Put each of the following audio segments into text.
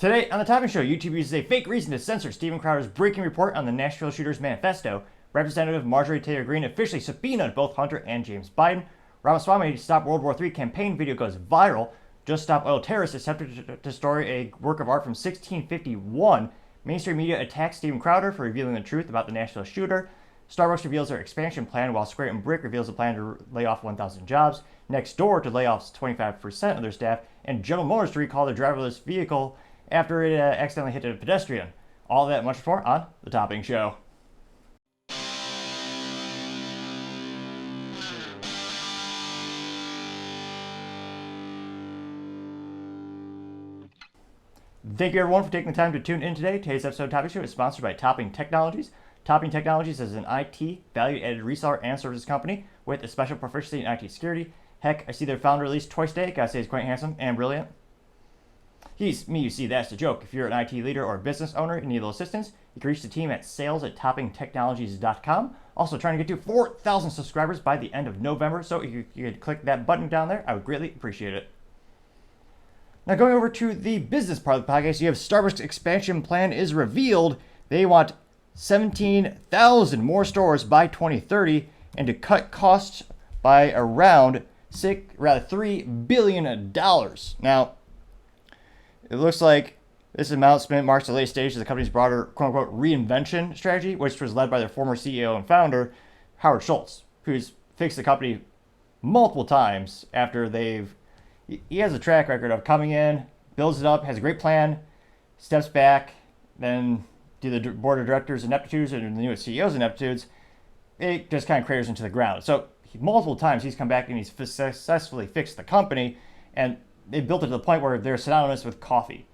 Today on the Topping Show, YouTube uses a fake reason to censor Steven Crowder's breaking report on the Nashville Shooter's Manifesto. Representative Marjorie Taylor Green officially subpoenaed both Hunter and James Biden. Ramaswamy Stop World War III campaign video goes viral. Just Stop Oil Terrorists attempted to destroy a work of art from 1651. Mainstream media attacks Steven Crowder for revealing the truth about the Nashville Shooter. Starbucks reveals their expansion plan, while Square and Brick reveals a plan to lay off 1,000 jobs. Nexdoor to lay off 25% of their staff. And General Motors to recall their driverless vehicle after it accidentally hit a pedestrian. All that and much more on The Topping Show. Thank you everyone for taking the time to tune in today. Today's episode of Topping Show is sponsored by Topping Technologies. Topping Technologies is an IT value-added reseller and services company with a special proficiency in IT security. Heck, I see their founder at least twice a day. Gotta say he's quite handsome and brilliant. He's me, you see, that's the joke. If you're an IT leader or a business owner and need a little assistance, you can reach the team at sales@toppingtechnologies.com. Also trying to get to 4,000 subscribers by the end of November, so if you could click that button down there, I would greatly appreciate it. Now going over to the business part of the podcast, you have Starbucks' expansion plan is revealed. They want 17,000 more stores by 2030 and to cut costs by around $3 billion. Now, it looks like this announcement marks the latest stage of the company's broader quote-unquote reinvention strategy, which was led by their former CEO and founder, Howard Schultz, who's fixed the company multiple times after he has a track record of coming in, builds it up, has a great plan, steps back, then do the board of directors ineptitudes and the new CEO's ineptitudes. It just kind of craters into the ground. So multiple times he's come back and he's successfully fixed the company, and they built it to the point where they're synonymous with coffee.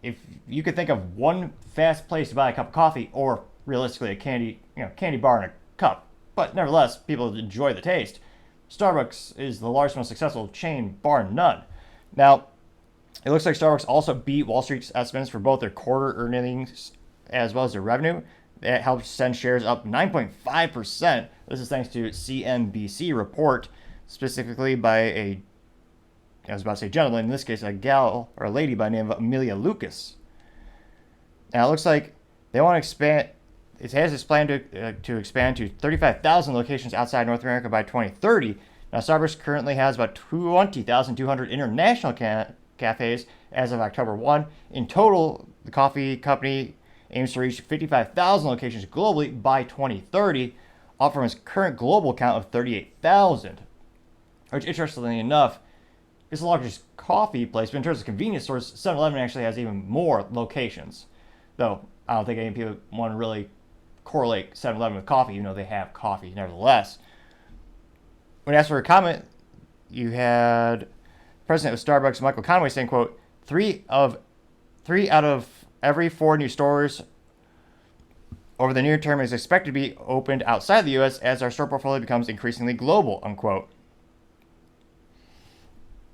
If you could think of one fast place to buy a cup of coffee, or realistically a candy bar and a cup, but nevertheless people enjoy the taste, Starbucks is the largest, most successful chain, bar none. Now, it looks like Starbucks also beat Wall Street's estimates for both their quarter earnings as well as their revenue. That helped send shares up 9.5%. This is thanks to CNBC report, specifically by gentleman, in this case a gal or a lady by the name of Amelia Lucas. Now it looks like they want to expand. It has this plan to expand to 35,000 locations outside North America by 2030. Now Starbucks currently has about 20,200 international cafes as of October 1. In total, the coffee company aims to reach 55,000 locations globally by 2030, up from its current global count of 38,000. Which, interestingly enough, is the largest coffee place, but in terms of convenience stores, 7-Eleven actually has even more locations. Though, I don't think any people want to really correlate 7-Eleven with coffee, even though they have coffee nevertheless. When asked for a comment, you had President of Starbucks, Michael Conway, saying, quote, three out of every 4 new stores over the near term is expected to be opened outside the U.S. as our store portfolio becomes increasingly global, unquote.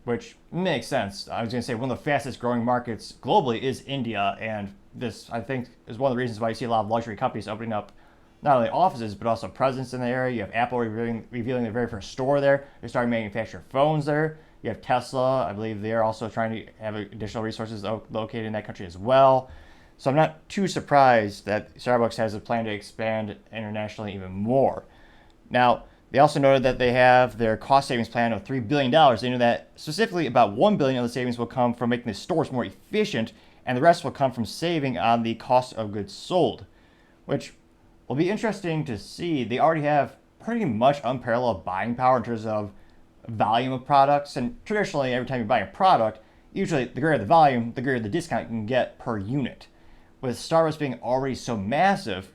Which makes sense. I was going to say one of the fastest growing markets globally is India, and this, I think, is one of the reasons why you see a lot of luxury companies opening up not only offices, but also presence in the area. You have Apple revealing their very first store there. They're starting to manufacture phones there. You have Tesla. I believe they're also trying to have additional resources located in that country as well. So I'm not too surprised that Starbucks has a plan to expand internationally even more. Now, they also noted that they have their cost savings plan of $3 billion. They know that specifically about $1 billion of the savings will come from making the stores more efficient, and the rest will come from saving on the cost of goods sold, which will be interesting to see. They already have pretty much unparalleled buying power in terms of volume of products, and traditionally every time you buy a product, usually the greater the volume, the greater the discount you can get per unit. With Starbucks being already so massive,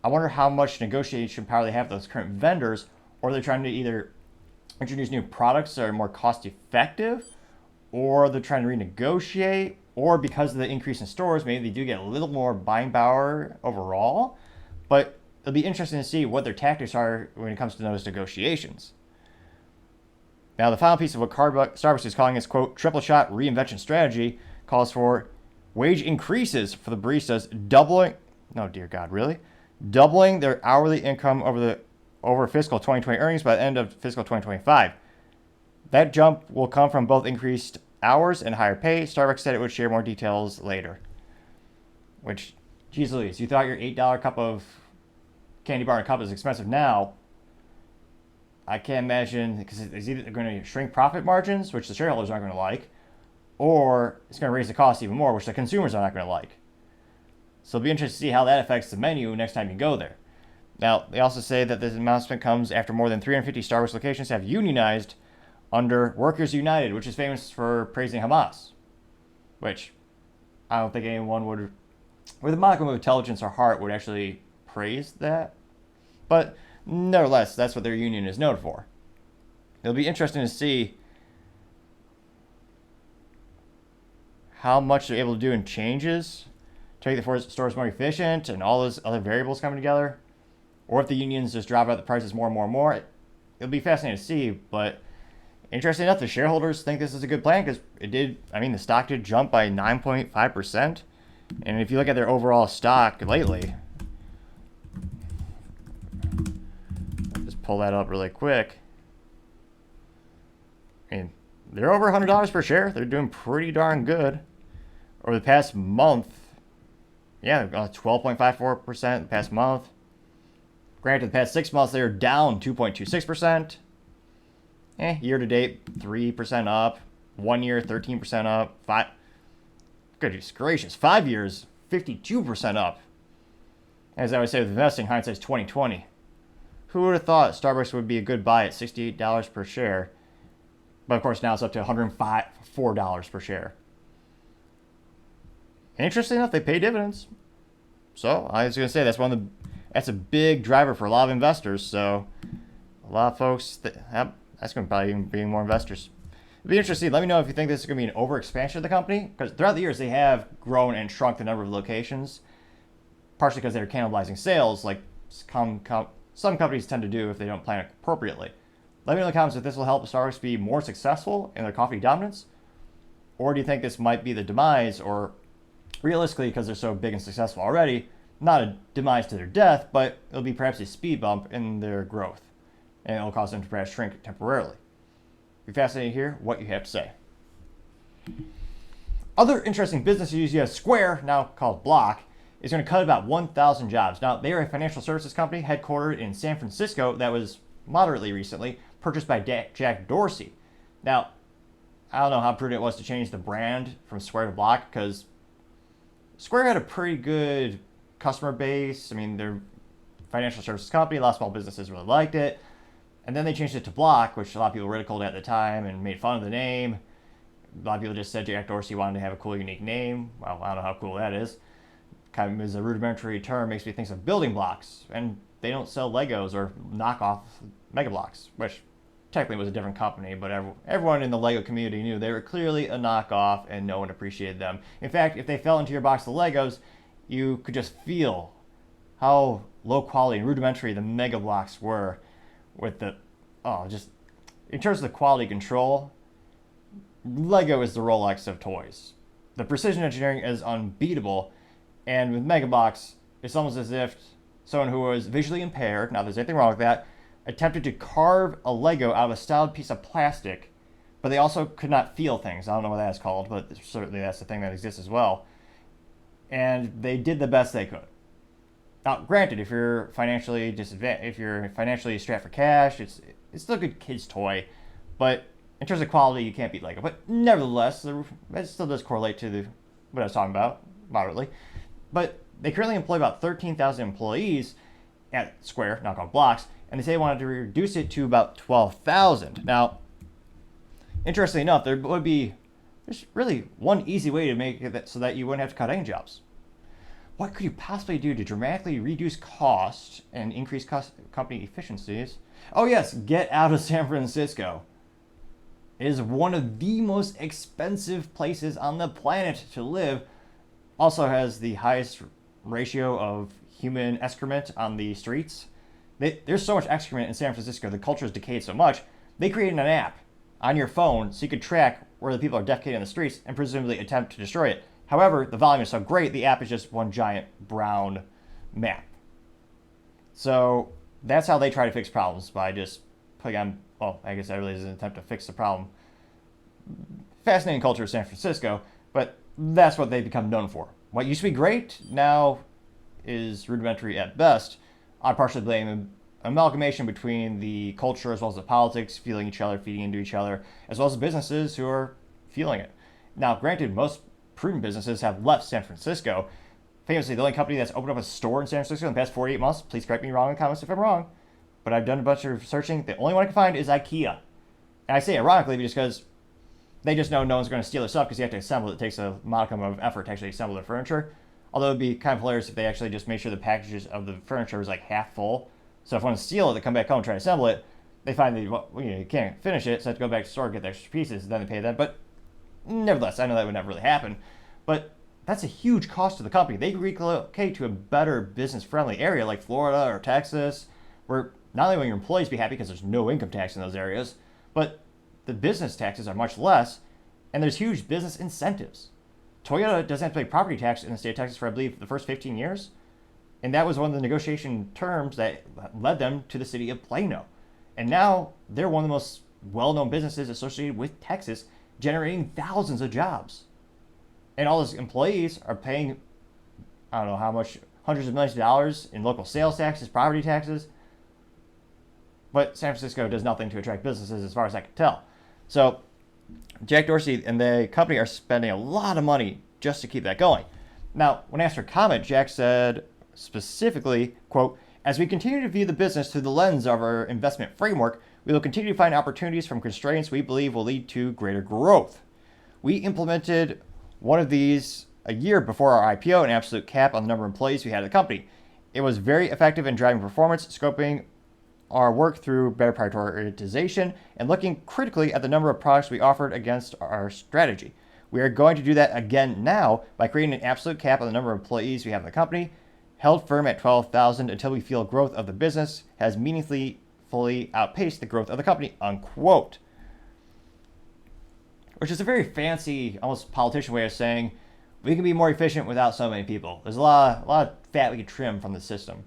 I wonder how much negotiation power they have with those current vendors, or they're trying to either introduce new products that are more cost effective, or they're trying to renegotiate, or because of the increase in stores, maybe they do get a little more buying power overall. But it'll be interesting to see what their tactics are when it comes to those negotiations. Now, the final piece of what Starbucks is calling its, quote, triple shot reinvention strategy calls for wage increases for the baristas doubling their hourly income over fiscal 2020 earnings by the end of fiscal 2025. That jump will come from both increased hours and higher pay. Starbucks said it would share more details later. Which, geez Louise, you thought your $8 cup of candy bar and cup is expensive now. I can't imagine, because it's either going to shrink profit margins, which the shareholders aren't going to like, or it's going to raise the cost even more, which the consumers are not going to like. So it'll be interesting to see how that affects the menu next time you go there. Now, they also say that this announcement comes after more than 350 Starbucks locations have unionized under Workers United, which is famous for praising Hamas. Which I don't think anyone would, with a modicum of intelligence or heart, would actually praise that. But nevertheless, that's what their union is known for. It'll be interesting to see how much they're able to do in changes to make the stores more efficient and all those other variables coming together. Or if the unions just drive up the prices more and more and more. It'll be fascinating to see, but interesting enough, the shareholders think this is a good plan because it did, the stock did jump by 9.5%. And if you look at their overall stock lately, I'll just pull that up really quick. They're over $100 per share. They're doing pretty darn good. Over the past month, 12.54% the past month. Granted, the past 6 months, they were down 2.26%. Year to date, 3% up. 1 year, 13% up. Goodness gracious, 5 years, 52% up. As I always say with investing, hindsight's 2020. Who would have thought Starbucks would be a good buy at $68 per share? But of course, now it's up to $104 per share. Interesting enough, they pay dividends. So I was going to say that's a big driver for a lot of investors. So a lot of folks, that's going to probably even bring more investors. It'll be interesting. Let me know if you think this is going to be an overexpansion of the company. Because throughout the years, they have grown and shrunk the number of locations. Partially because they're cannibalizing sales, like some companies tend to do if they don't plan appropriately. Let me know in the comments if this will help Starbucks be more successful in their coffee dominance. Or do you think this might be the demise, or realistically, because they're so big and successful already, not a demise to their death, but it'll be perhaps a speed bump in their growth. And it'll cause them to perhaps shrink temporarily. Be fascinated to hear what you have to say. Other interesting business news, you have Square, now called Block, is going to cut about 1,000 jobs. Now, they are a financial services company headquartered in San Francisco that was moderately recently purchased by Jack Dorsey. Now, I don't know how prudent it was to change the brand from Square to Block, because Square had a pretty good customer base. They're a financial services company. A lot of small businesses really liked it. And then they changed it to Block, which a lot of people ridiculed at the time and made fun of the name. A lot of people just said Jack Dorsey wanted to have a cool, unique name. Well, I don't know how cool that is. Kind of is a rudimentary term, makes me think of building blocks. And they don't sell Legos or knockoff Mega Blocks, which technically was a different company, but everyone in the Lego community knew they were clearly a knockoff and no one appreciated them. In fact, if they fell into your box of Legos, you could just feel how low quality and rudimentary the Mega Blocks were with just in terms of the quality control. Lego is the Rolex of toys. The precision engineering is unbeatable, and with Mega Blocks, it's almost as if someone who was visually impaired, not that there's anything wrong with that, attempted to carve a Lego out of a styled piece of plastic, but they also could not feel things. I don't know what that's called, but certainly that's the thing that exists as well. And they did the best they could. Now, granted, if you're financially strapped for cash, it's still a good kid's toy, but in terms of quality, you can't beat Lego. But nevertheless, it still does correlate to what I was talking about, moderately. But they currently employ about 13,000 employees at Square, not called Blocks, and they say they wanted to reduce it to about 12,000. Now, interestingly enough, there's really one easy way to make it so that you wouldn't have to cut any jobs. What could you possibly do to dramatically reduce costs and increase company efficiencies? Oh yes, get out of San Francisco. It is one of the most expensive places on the planet to live. Also has the highest ratio of human excrement on the streets. There's so much excrement in San Francisco, the culture has decayed so much, they created an app on your phone so you could track where the people are defecating on the streets and presumably attempt to destroy it. However, the volume is so great, the app is just one giant brown map. So that's how they try to fix problems, by just putting on, well, I guess that really is an attempt to fix the problem. fascinating culture of San Francisco, but that's what they've become known for. What used to be great now is rudimentary at best. I partially blame an amalgamation between the culture as well as the politics, feeling each other, feeding into each other, as well as the businesses who are feeling it. Now, granted, most prudent businesses have left San Francisco. Famously, the only company that's opened up a store in San Francisco in the past 48 months, please correct me wrong in the comments if I'm wrong, but I've done a bunch of searching. The only one I can find is IKEA. And I say ironically because they just know no one's going to steal their stuff because you have to assemble it. It takes a modicum of effort to actually assemble their furniture. Although it'd be kind of hilarious if they actually just made sure the packages of the furniture was like half full. So if one steal it, they come back home and try to assemble it. They find that you can't finish it, so they have to go back to the store and get the extra pieces, and then they pay that. But nevertheless, I know that would never really happen. But that's a huge cost to the company. They relocate to a better business-friendly area like Florida or Texas, where not only will your employees be happy because there's no income tax in those areas, but the business taxes are much less, and there's huge business incentives. Toyota doesn't have to pay property tax in the state of Texas for, I believe, the first 15 years. And that was one of the negotiation terms that led them to the city of Plano. And now they're one of the most well-known businesses associated with Texas, generating thousands of jobs. And all those employees are paying, I don't know how much, hundreds of millions of dollars in local sales taxes, property taxes. But San Francisco does nothing to attract businesses as far as I can tell. So Jack Dorsey and the company are spending a lot of money just to keep that going. Now, when asked for comment, Jack said specifically, quote, "As we continue to view the business through the lens of our investment framework, we will continue to find opportunities from constraints we believe will lead to greater growth. We implemented one of these a year before our IPO, an absolute cap on the number of employees we had at the company. It was very effective in driving performance, scoping our work through better prioritization, and looking critically at the number of products we offered against our strategy. We are going to do that again now by creating an absolute cap on the number of employees we have in the company, held firm at 12,000 until we feel growth of the business has meaningfully fully outpaced the growth of the company," unquote. Which is a very fancy, almost politician way of saying we can be more efficient without so many people. There's a lot of fat we can trim from the system.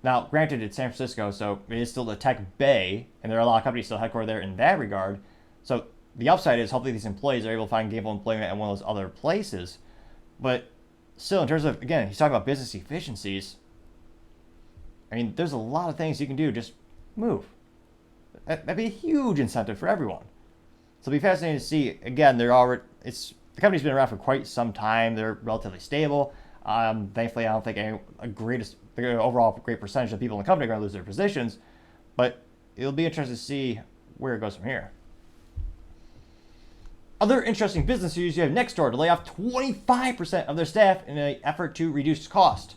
Now, granted, it's San Francisco, so it is still the tech bay, and there are a lot of companies still headquartered there in that regard. So the upside is hopefully these employees are able to find gainful employment at one of those other places. But still, in terms of, again, he's talking about business efficiencies. I mean, there's a lot of things you can do. Just move. That'd be a huge incentive for everyone. So it'll be fascinating to see. Again, the company's been around for quite some time. They're relatively stable. Thankfully, I don't think the overall great percentage of people in the company are going to lose their positions. But it'll be interesting to see where it goes from here. Other interesting business news, you have Nexdoor to lay off 25% of their staff in an effort to reduce cost,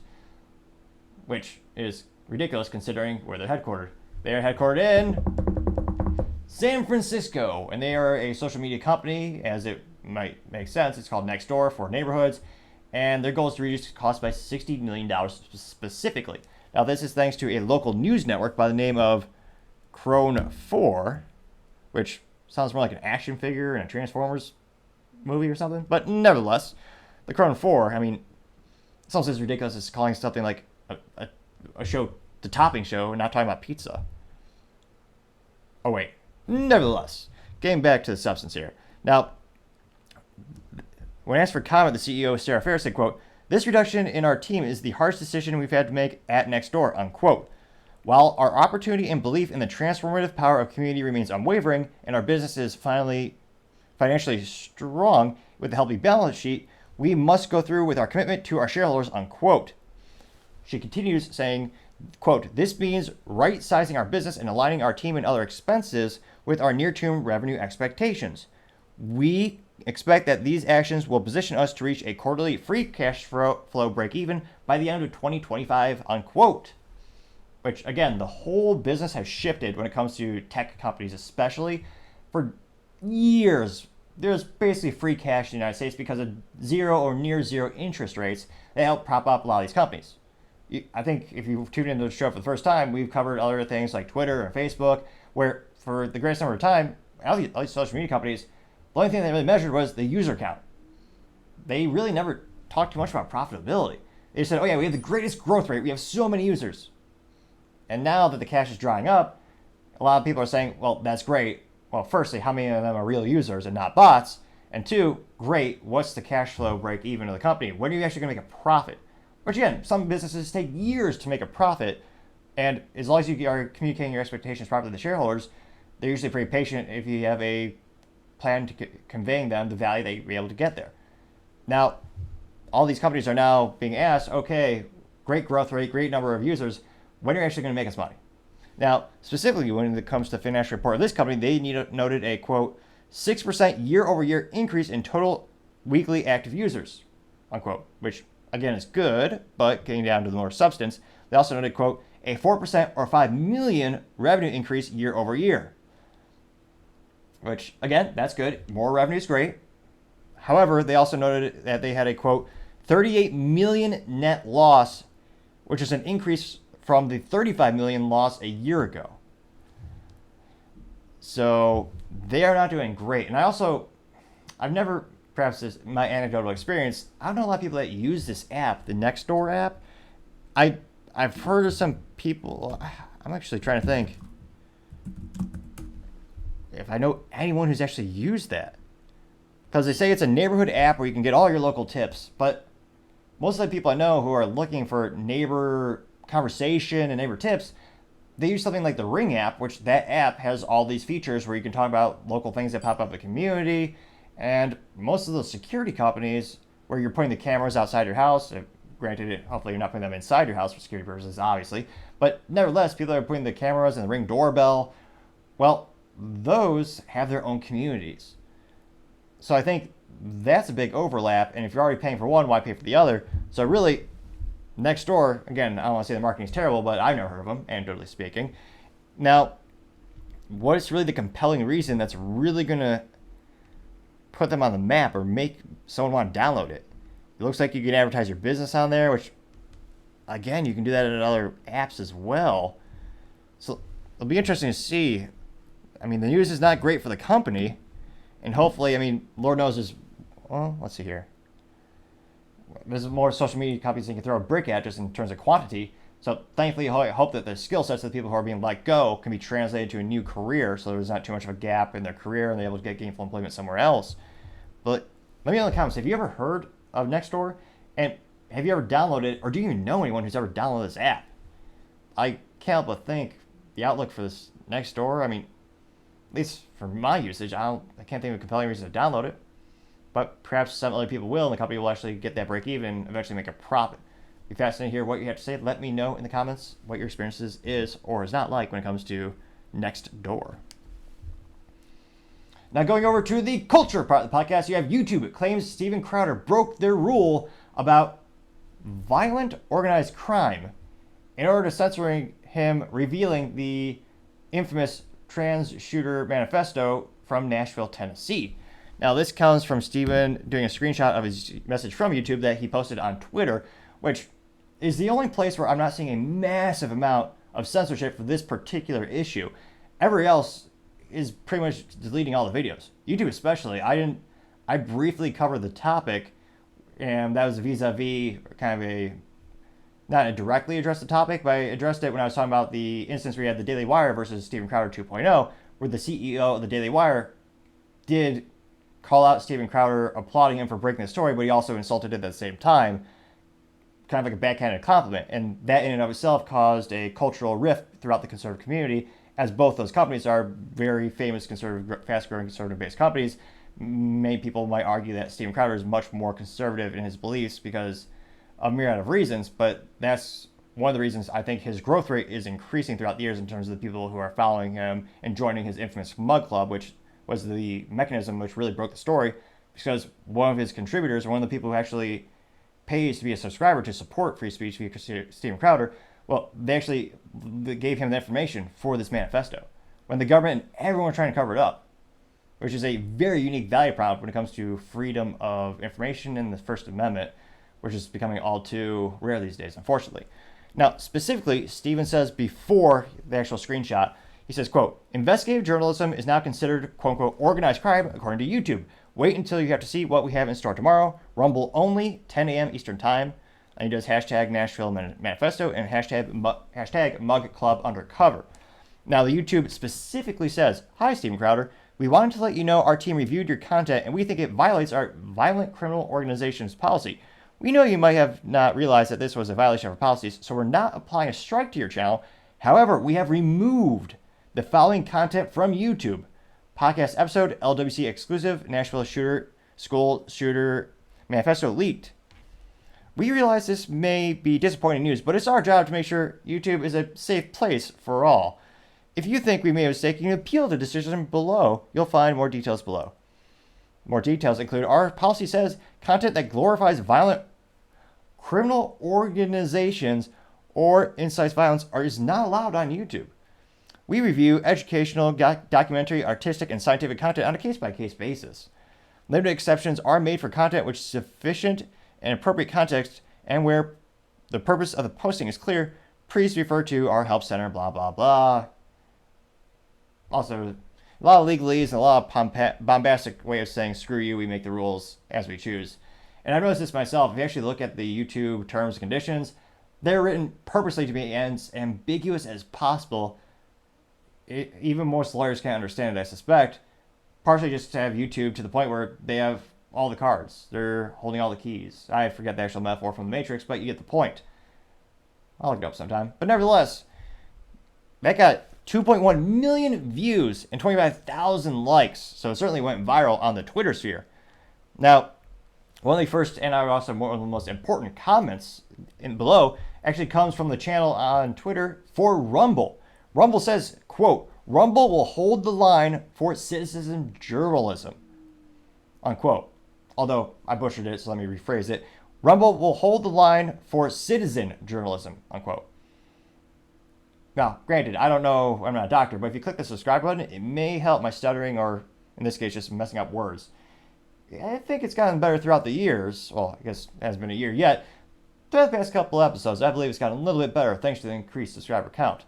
which is ridiculous considering where they're headquartered. They are headquartered in San Francisco, and they are a social media company, as it might make sense. It's called Nexdoor for neighborhoods, and their goal is to reduce costs by $60 million specifically. Now, this is thanks to a local news network by the name of Crone 4, which sounds more like an action figure in a Transformers movie or something. But nevertheless, the Crone 4, I mean, it's almost as ridiculous as calling something like a show the topping show and not talking about pizza. Oh, wait. Nevertheless, getting back to the substance here. Now, when asked for comment, the CEO, Sarah Ferris, said, quote, "This reduction in our team is the hardest decision we've had to make at Nexdoor," unquote. "While our opportunity and belief in the transformative power of community remains unwavering, and our business is financially strong with a healthy balance sheet, we must go through with our commitment to our shareholders," unquote. She continues saying, quote, "This means right-sizing our business and aligning our team and other expenses with our near-term revenue expectations. We expect that these actions will position us to reach a quarterly free cash flow break-even by the end of 2025, unquote. Which, again, the whole business has shifted when it comes to tech companies, especially. For years, there's basically free cash in the United States because of zero or near zero interest rates that help prop up a lot of these companies. I think if you tuned into the show for the first time, we've covered other things like Twitter and Facebook, where for the greatest number of time, all these social media companies, the only thing they really measured was the user count. They really never talked too much about profitability. They just said, oh yeah, we have the greatest growth rate. We have so many users. And now that the cash is drying up, a lot of people are saying, well, that's great. Well, firstly, how many of them are real users and not bots? And two, great, what's the cash flow break even of the company? When are you actually going to make a profit? Which again, some businesses take years to make a profit, and as long as you are communicating your expectations properly to the shareholders, they're usually pretty patient if you have a plan to conveying them the value that you'll be able to get there. Now, all these companies are now being asked, okay, great growth rate, great number of users, when are you actually going to make us money? Now, specifically when it comes to the financial report of this company, they noted a, quote, 6% year-over-year increase in total weekly active users, unquote, which again is good, but getting down to the more substance, they also noted, quote, a 4% or 5 million revenue increase year over year. Which, again, that's good. More revenue is great. However, they also noted that they had a, quote, 38 million net loss, which is an increase from the 35 million loss a year ago. So they are not doing great. And I've never, perhaps this my anecdotal experience, I don't know a lot of people that use this app, the Nexdoor app. I've heard of some people, I'm actually trying to think if I know anyone who's actually used that. Because they say it's a neighborhood app where you can get all your local tips, but most of the people I know who are looking for neighbor conversation and neighbor tips, they use something like the Ring app, which that app has all these features where you can talk about local things that pop up in the community. And most of those security companies where you're putting the cameras outside your house, granted, hopefully you're not putting them inside your house for security purposes, obviously, but nevertheless, people are putting the cameras and the Ring doorbell. Well, those have their own communities. So I think that's a big overlap, and if you're already paying for one, why pay for the other? So really, Nextdoor, again, I don't want to say the marketing is terrible, but I've never heard of them, anecdotally speaking. Now, what is really the compelling reason that's really going to put them on the map or make someone want to download it? It looks like you can advertise your business on there, which, again, you can do that in other apps as well. So it'll be interesting to see. I mean, the news is not great for the company, and hopefully, I mean, Lord knows there's, well, let's see here. There's more social media companies they can throw a brick at just in terms of quantity. So thankfully, I hope that the skill sets of the people who are being let go can be translated to a new career so there's not too much of a gap in their career and they're able to get gainful employment somewhere else. But let me know in the comments, have you ever heard of Nextdoor? And have you ever downloaded it, or do you even know anyone who's ever downloaded this app? I can't help but think the outlook for this Nextdoor, I mean, at least for my usage, I can't think of a compelling reason to download it. But perhaps some other people will, and the company will actually get that break even and eventually make a profit. Be fascinated to hear what you have to say. Let me know in the comments what your experiences is or is not like when it comes to Nextdoor. Now going over to the culture part of the podcast, you have YouTube. It claims Steven Crowder broke their rule about violent organized crime in order to censoring him revealing the infamous trans shooter Manifesto from Nashville, Tennessee. Now this comes from Steven doing a screenshot of his message from YouTube that he posted on Twitter, which is the only place where I'm not seeing a massive amount of censorship for this particular issue. Every else is pretty much deleting all the videos. YouTube especially, I briefly covered the topic, and that was vis-a-vis kind of a, not directly addressed the topic, but I addressed it when I was talking about the instance where you had the Daily Wire versus Steven Crowder 2.0, where the CEO of the Daily Wire did call out Steven Crowder, applauding him for breaking the story, but he also insulted it at the same time, kind of like a backhanded compliment. And that in and of itself caused a cultural rift throughout the conservative community, as both those companies are very famous conservative, fast-growing conservative-based companies. Many people might argue that Steven Crowder is much more conservative in his beliefs because of a myriad of reasons, but that's one of the reasons I think his growth rate is increasing throughout the years in terms of the people who are following him and joining his infamous Mug Club, which was the mechanism which really broke the story, because one of his contributors, one of the people who actually pays to be a subscriber to support free speech via Steven Crowder, well, they actually gave him the information for this manifesto when the government and everyone were trying to cover it up, which is a very unique value prop when it comes to freedom of information and the First Amendment, which is becoming all too rare these days, unfortunately. Now, specifically, Steven says before the actual screenshot, he says, quote, investigative journalism is now considered, quote unquote, organized crime according to YouTube. Wait until you have to see what we have in store tomorrow. Rumble only, 10 a.m. Eastern time. And he does hashtag Nashville Manifesto and hashtag Mug Club Undercover. Now, the YouTube specifically says, hi, Steven Crowder. We wanted to let you know our team reviewed your content and we think it violates our violent criminal organizations policy. We know you might have not realized that this was a violation of our policies, so we're not applying a strike to your channel. However, we have removed the following content from YouTube. Podcast episode, LWC exclusive, Nashville Shooter, School Shooter, Manifesto leaked. We realize this may be disappointing news, but it's our job to make sure YouTube is a safe place for all. If you think we made a mistake, you can appeal the decision below. You'll find more details below. More details include our policy says content that glorifies violent criminal organizations or incites violence is not allowed on YouTube. We review educational, documentary, artistic, and scientific content on a case-by-case basis. Limited exceptions are made for content which is sufficient and appropriate context, and where the purpose of the posting is clear, please refer to our help center, blah, blah, blah. Also, a lot of legalese and a lot of bombastic way of saying, screw you, we make the rules as we choose. And I noticed this myself. If you actually look at the YouTube terms and conditions, they're written purposely to be as ambiguous as possible. Even most lawyers can't understand it, I suspect. Partially just to have YouTube to the point where they have all the cards. They're holding all the keys. I forget the actual metaphor from the Matrix, but you get the point. I'll look it up sometime. But nevertheless, that got 2.1 million views and 25,000 likes. So it certainly went viral on the Twitter sphere. Now, one of the first, and also one of the most important comments below, actually comes from the channel on Twitter for Rumble. Rumble says, quote, Rumble will hold the line for citizen journalism, unquote. Although I butchered it, so let me rephrase it. Rumble will hold the line for citizen journalism, unquote. Now, granted, I don't know, I'm not a doctor, but if you click the subscribe button, it may help my stuttering or, in this case, just messing up words. I think it's gotten better throughout the years. Well, I guess it hasn't been a year yet. Throughout the past couple episodes, I believe it's gotten a little bit better thanks to the increased subscriber count.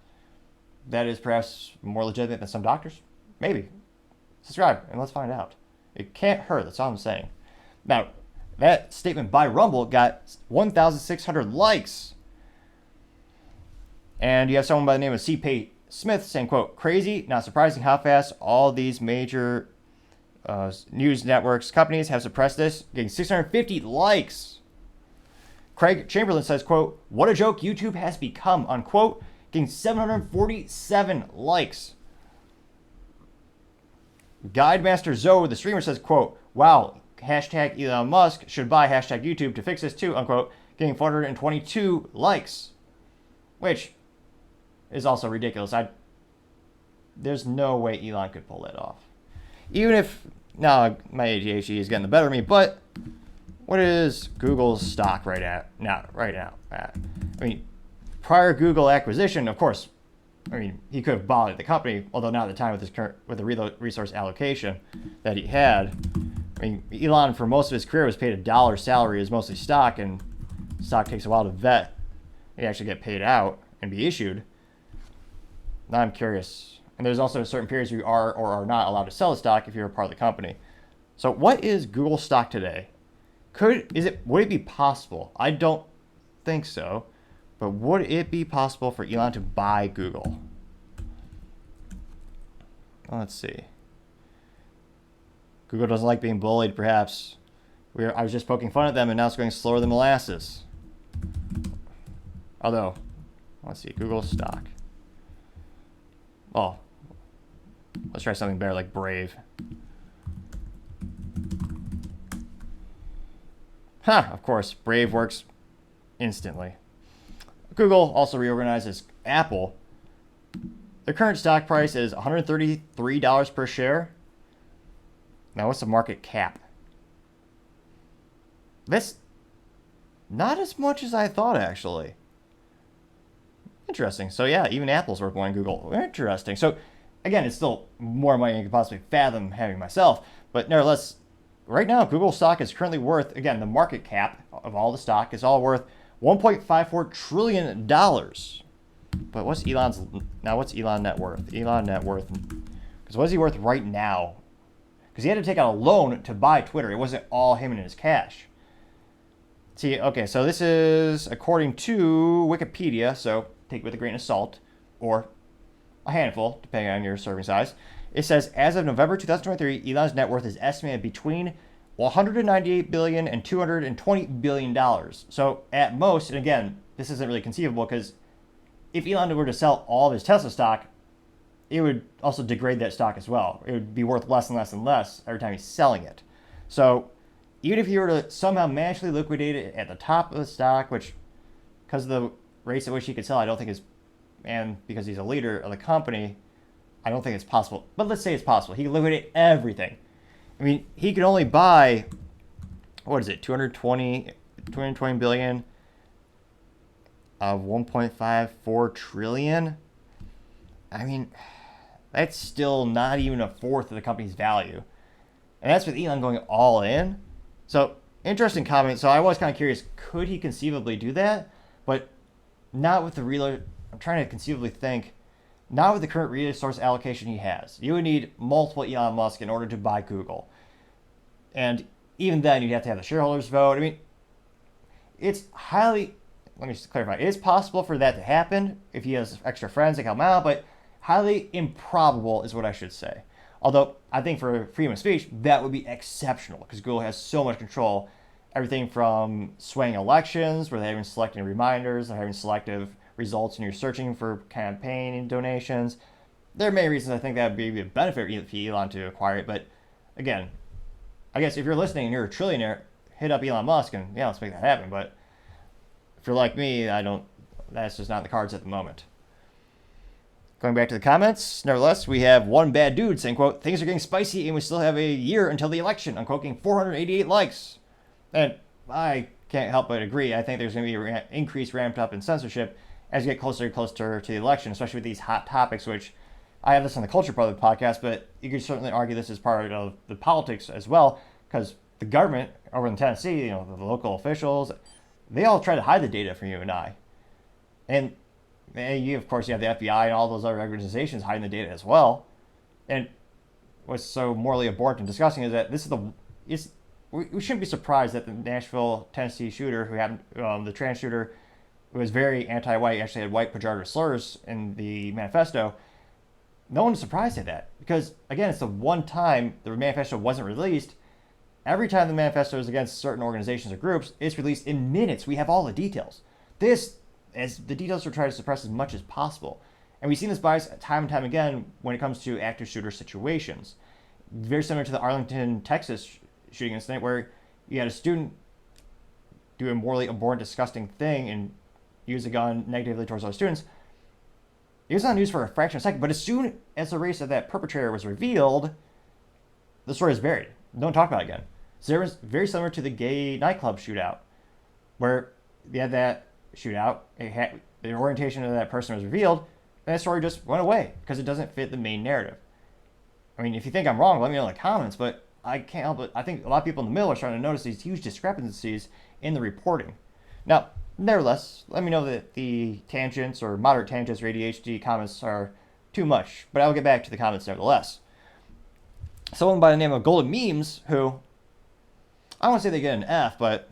That is perhaps more legitimate than some doctors? Maybe. Subscribe and let's find out. It can't hurt, that's all I'm saying. Now, that statement by Rumble got 1,600 likes. And you have someone by the name of C. Smith saying, quote, crazy, not surprising how fast all these major news networks companies have suppressed this, getting 650 likes. Craig Chamberlain says, quote, what a joke YouTube has become, unquote, getting 747 likes. Guidemaster Zoe, the streamer, says, quote, wow, hashtag Elon Musk should buy hashtag YouTube to fix this too, unquote, getting 422 likes. Which is also ridiculous. There's no way Elon could pull that off. Even if, now my ADHD is getting the better of me, but what is Google's stock right now? I mean, prior Google acquisition, of course, I mean, he could have bought the company, although not at the time with the resource allocation that he had. I mean, Elon, for most of his career, was paid $1 salary as mostly stock, and stock takes a while to vet and actually get paid out and be issued. Now I'm curious. And there's also certain periods where you are or are not allowed to sell the stock if you're a part of the company. So what is Google stock today? Would it be possible? I don't think so. But would it be possible for Elon to buy Google? Let's see. Google doesn't like being bullied, perhaps. I was just poking fun at them, and now it's going slower than molasses. Although, let's see, Google stock. Oh, let's try something better like Brave. Of course, Brave works instantly. Google also reorganizes Apple. The current stock price is $133 per share. Now, what's the market cap? That's not as much as I thought, actually. Interesting. So, yeah, even Apple's worth more than Google. Interesting. So, again, it's still more money than I could possibly fathom having myself. But nevertheless, right now, Google stock is currently worth, again, the market cap of all the stock is all worth $1.54 trillion. But what's Elon's net worth? Elon net worth. Because what is he worth right now? Because he had to take out a loan to buy Twitter. It wasn't all him and his cash. See, okay, so this is according to Wikipedia, so take it with a grain of salt, or a handful, depending on your serving size. It says, as of November 2023, Elon's net worth is estimated between $198 billion and $220 billion. So at most, and again, this isn't really conceivable because if Elon were to sell all of his Tesla stock, it would also degrade that stock as well. It would be worth less and less and less every time he's selling it. So even if he were to somehow magically liquidate it at the top of the stock, which because of the rates at which he could sell, I don't think is, and because he's a leader of the company, I don't think it's possible. But let's say it's possible. He could liquidate everything. I mean, he could only buy, what is it, 220 billion of 1.54 trillion. I mean, that's still not even a fourth of the company's value. And that's with Elon going all in. So, interesting comment. So I was kind of curious, could he conceivably do that? But not with the real, I'm trying to conceivably think, not with the current resource allocation he has. You would need multiple Elon Musk in order to buy Google. And even then, you'd have to have the shareholders vote. I mean, it's highly, let me just clarify, it is possible for that to happen if he has extra friends that come out, but highly improbable is what I should say. Although I think for freedom of speech, that would be exceptional because Google has so much control. Everything from swaying elections, where they're having selecting reminders, they're having selective results when you're searching for campaign donations. There are many reasons I think that would be a benefit for Elon to acquire it. But again, I guess if you're listening and you're a trillionaire, hit up Elon Musk and yeah, let's make that happen. But if you're like me, that's just not in the cards at the moment. Going back to the comments, nevertheless, we have one bad dude saying, quote, things are getting spicy and we still have a year until the election, unquote, getting 488 likes. And I can't help but agree. I think there's going to be an increase ramped up in censorship as you get closer and closer to the election, especially with these hot topics, which I have this on the Culture Part of the podcast, but you could certainly argue this is part of the politics as well, because the government over in Tennessee, the local officials, they all try to hide the data from you and I. And you, of course, you have the FBI and all those other organizations hiding the data as well. And what's so morally abhorrent and disgusting is that we shouldn't be surprised that the Nashville, Tennessee shooter, who happened, the trans shooter, who was very anti-white, actually had white pejorative slurs in the manifesto. No one's surprised at that because, again, it's the one time the manifesto wasn't released. Every time the manifesto is against certain organizations or groups, it's released in minutes. We have all the details. As the details are trying to suppress as much as possible. And we've seen this bias time and time again when it comes to active shooter situations. Very similar to the Arlington, Texas shooting incident where you had a student do a morally abhorrent, disgusting thing and use a gun negatively towards other students. It was on news for a fraction of a second, but as soon as the race of that perpetrator was revealed, the story is buried. Don't talk about it again. So there was very similar to the gay nightclub shootout where you had that shootout, the orientation of that person was revealed, and that story just went away because it doesn't fit the main narrative. I mean, if you think I'm wrong, let me know in the comments, but I can't help it. I think a lot of people in the middle are starting to notice these huge discrepancies in the reporting. Now, nevertheless, let me know that the tangents or moderate tangents or ADHD comments are too much, but I'll get back to the comments nevertheless. Someone by the name of Golden Memes, who, I don't want to say they get an F, but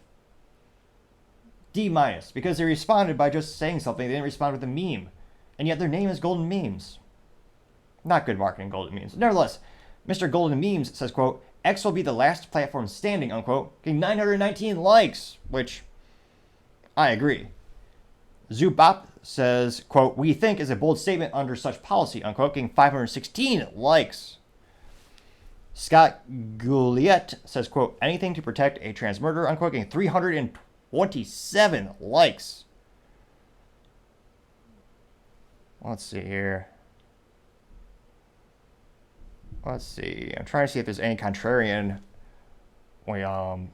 D-, because they responded by just saying something. They didn't respond with a meme. And yet their name is Golden Memes. Not good marketing, Golden Memes. Nevertheless, Mr. Golden Memes says, quote, X will be the last platform standing, unquote, getting 919 likes, which I agree. Zubop says, quote, we think is a bold statement under such policy, unquote, getting 516 likes. Scott Gouliet says, quote, anything to protect a trans murderer, unquote, getting 327 likes. Let's see here. Let's see. I'm trying to see if there's any contrarian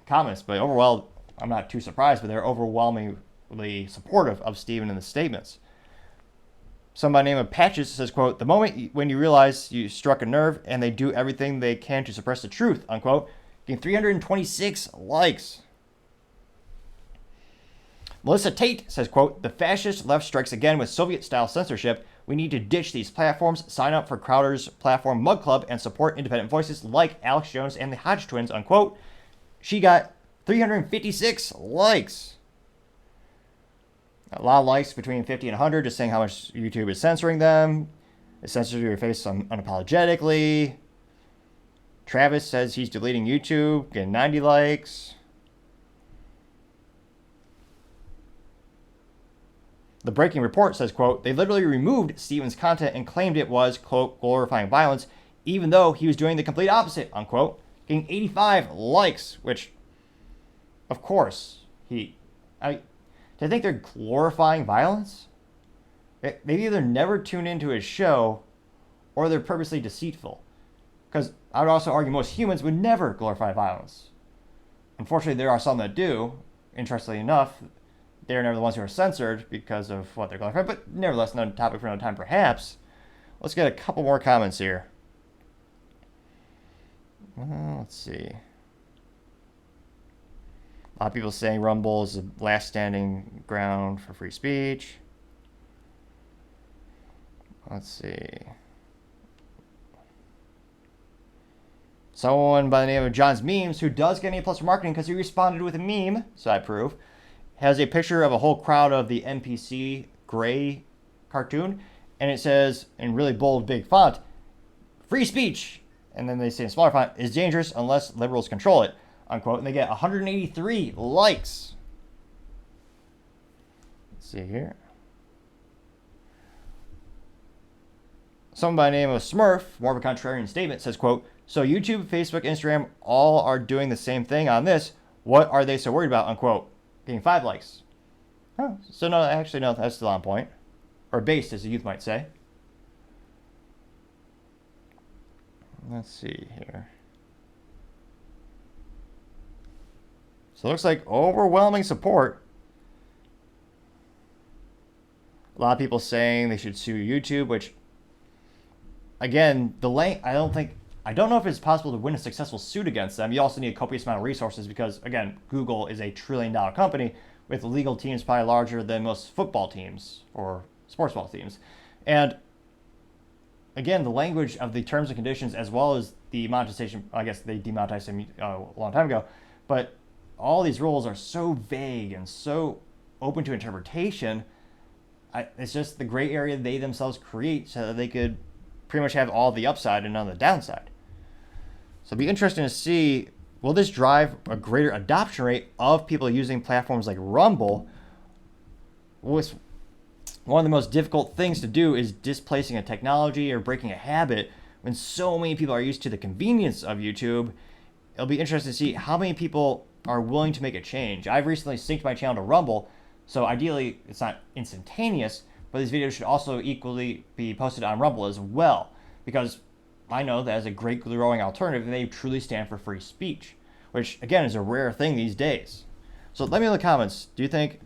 comments, but overall, I'm not too surprised, but they're overwhelmingly supportive of Steven in the statements. Somebody named Patches says, quote, the moment when you realize you struck a nerve and they do everything they can to suppress the truth, unquote, getting 326 likes. Melissa Tate says, quote, the fascist left strikes again with Soviet-style censorship. We need to ditch these platforms, sign up for Crowder's platform Mug Club, and support independent voices like Alex Jones and the Hodge twins, unquote. She got 356 likes. A lot of likes between 50 and 100, just saying how much YouTube is censoring them. It censors your face unapologetically. Travis says he's deleting YouTube, getting 90 likes. The Breaking Report says, quote, they literally removed Stephen's content and claimed it was, quote, glorifying violence, even though he was doing the complete opposite, unquote, getting 85 likes, which, of course, do you think they're glorifying violence? They either never tune into his show or they're purposely deceitful. Because I would also argue most humans would never glorify violence. Unfortunately, there are some that do. Interestingly enough, they're never the ones who are censored because of what they're glorifying. But nevertheless, another topic for another time, perhaps. Let's get a couple more comments here. Let's see. A lot of people saying Rumble is the last standing ground for free speech. Let's see. Someone by the name of John's Memes, who does get an A+ for marketing because he responded with a meme, so I approve, has a picture of a whole crowd of the NPC Gray cartoon, and it says in really bold, big font, free speech, and then they say in smaller font, is dangerous unless liberals control it, unquote, and they get 183 likes. Let's see here. Someone by the name of Smurf, more of a contrarian statement, says, quote, so YouTube, Facebook, Instagram, all are doing the same thing on this. What are they so worried about, unquote? Getting 5 likes. Oh, so no, actually, no, that's still on point. Or based, as the youth might say. Let's see here. So it looks like overwhelming support. A lot of people saying they should sue YouTube, which, again, I don't know if it's possible to win a successful suit against them. You also need a copious amount of resources because, again, Google is a $1 trillion company with legal teams probably larger than most football teams or sports ball teams. And, again, the language of the terms and conditions as well as the monetization, I guess they demonetized them a long time ago, but all these rules are so vague and so open to interpretation. It's just the gray area they themselves create so that they could pretty much have all the upside and none of the downside. So it'll be interesting to see, will this drive a greater adoption rate of people using platforms like Rumble? One of the most difficult things to do is displacing a technology or breaking a habit when so many people are used to the convenience of YouTube. It'll be interesting to see how many people are willing to make a change. I've recently synced my channel to Rumble, so ideally it's not instantaneous, but these videos should also equally be posted on Rumble as well, because I know that as a great growing alternative, they truly stand for free speech, which again is a rare thing these days. So let me know in the comments, do you think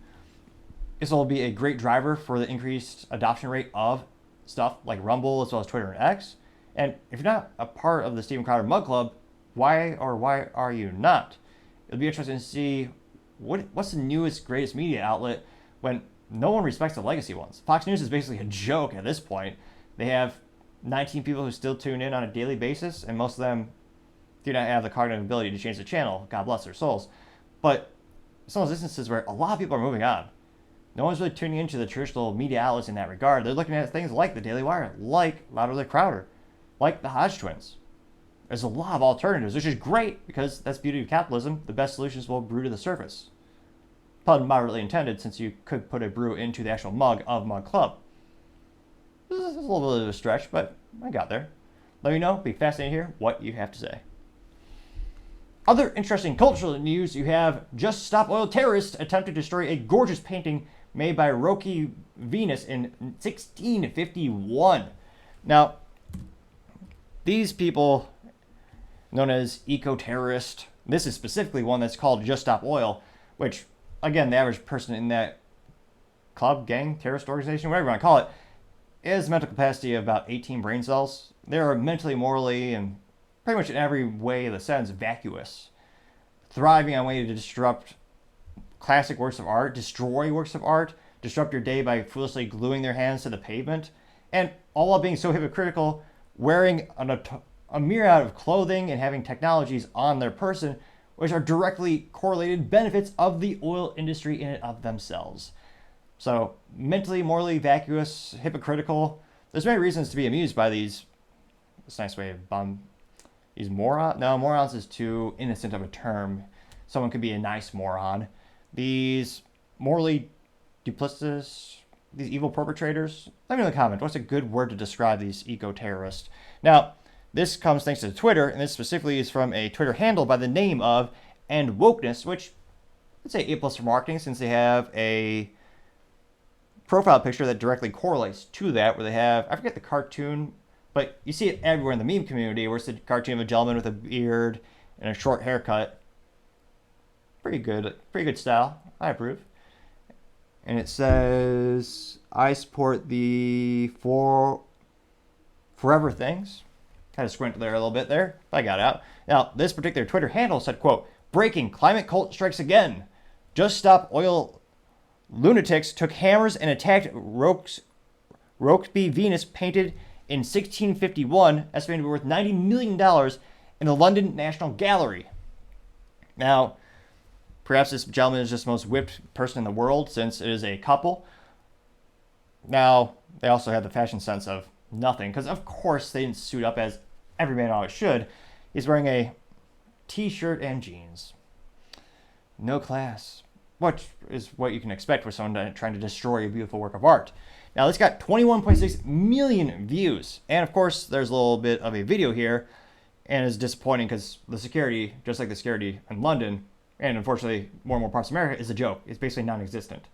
this will be a great driver for the increased adoption rate of stuff like Rumble as well as Twitter and X? And if you're not a part of the Steven Crowder Mug Club, why are you not? It'll be interesting to see what's the newest, greatest media outlet when no one respects the legacy ones. Fox News is basically a joke at this point. They have 19 people who still tune in on a daily basis, and most of them do not have the cognitive ability to change the channel. God bless their souls. But some of those instances where a lot of people are moving on. No one's really tuning into the traditional media outlets in that regard. They're looking at things like the Daily Wire, like Louder Than Crowder, like the Hodge Twins. There's a lot of alternatives, which is great because that's the beauty of capitalism. The best solutions will brew to the surface. Pun moderately intended, since you could put a brew into the actual mug of Mug Club. This is a little bit of a stretch, but I got there. Let me know. Be fascinated to hear what you have to say. Other interesting cultural news, you have Just Stop Oil terrorists attempt to destroy a gorgeous painting made by Rokeby Venus in 1651. Now, these people, known as eco-terrorists, this is specifically one that's called Just Stop Oil, which, again, the average person in that club, gang, terrorist organization, whatever you want to call it, is a mental capacity of about 18 brain cells. They are mentally, morally, and pretty much in every way of the sense vacuous, thriving on ways to disrupt classic works of art, destroy works of art, disrupt your day by foolishly gluing their hands to the pavement, and all while being so hypocritical, wearing a myriad of clothing and having technologies on their person, which are directly correlated benefits of the oil industry in and of themselves. So mentally, morally vacuous, hypocritical, there's many reasons to be amused by these. It's a nice way of these morons. No, morons is too innocent of a term. Someone could be a nice moron. These morally duplicitous, these evil perpetrators. Let me know in the comment. What's a good word to describe these eco-terrorists? Now, this comes thanks to Twitter, and this specifically is from a Twitter handle by the name of And Wokeness, which I'd say A+ for marketing, since they have a profile picture that directly correlates to that, where they have, I forget the cartoon, but you see it everywhere in the meme community, where it's a cartoon of a gentleman with a beard and a short haircut. Pretty good style. I approve. And it says, I support the forever things. Kind of squint there a little bit there. I got out. Now, this particular Twitter handle said, quote, breaking, climate cult strikes again. Just Stop Oil lunatics took hammers and attacked Rokeby Venus painted in 1651, estimated to be worth $90 million in the London National Gallery. Now, perhaps this gentleman is just the most whipped person in the world, since it is a couple. Now, they also have the fashion sense of nothing, because of course they didn't suit up as every man always should. He's wearing a t-shirt and jeans. No class. Which is what you can expect for someone trying to destroy a beautiful work of art. Now, this got 21.6 million views. And of course, there's a little bit of a video here. And it's disappointing because the security, just like the security in London, and unfortunately more and more parts of America, is a joke. It's basically non-existent.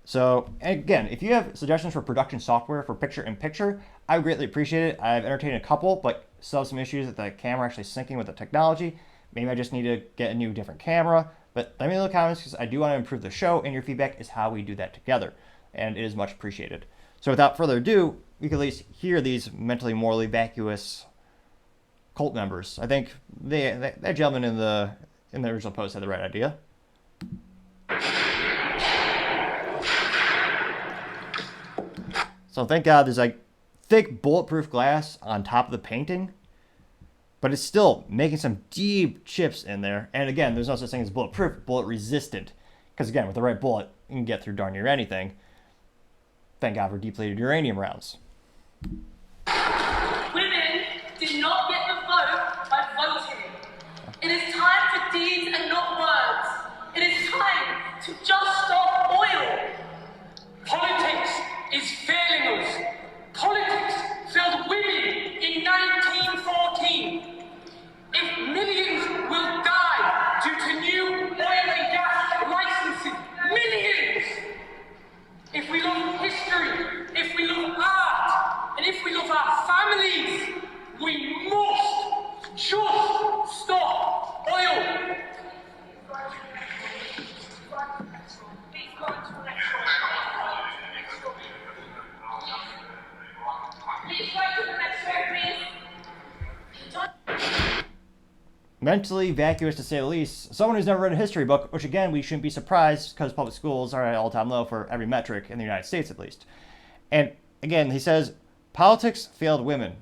So, again, if you have suggestions for production software for picture-in-picture, I would greatly appreciate it. I've entertained a couple, but still have some issues with the camera actually syncing with the technology. Maybe I just need to get a new, different camera. But let me know in the comments, because I do want to improve the show, and your feedback is how we do that together. And it is much appreciated. So without further ado, we can at least hear these mentally, morally vacuous cult members. I think that gentleman in the original post had the right idea. So thank God there's like thick bulletproof glass on top of the painting, but it's still making some deep chips in there. And again, there's no such thing as bulletproof, bullet resistant, because again, with the right bullet, you can get through darn near anything. Thank God for depleted uranium rounds. Women did not get the vote by voting. It is time for deeds and not words. It is time to just stop oil. Politics is failing us. Politics failed women in 1914. If millions will die due to new oil and gas licensing, millions! If we love history, if we love art, and if we love our families, we must just stop oil. Mentally vacuous, to say the least. Someone who's never read a history book, which again, we shouldn't be surprised, because public schools are at an all-time low for every metric in the United States, at least. And again, he says, politics failed women.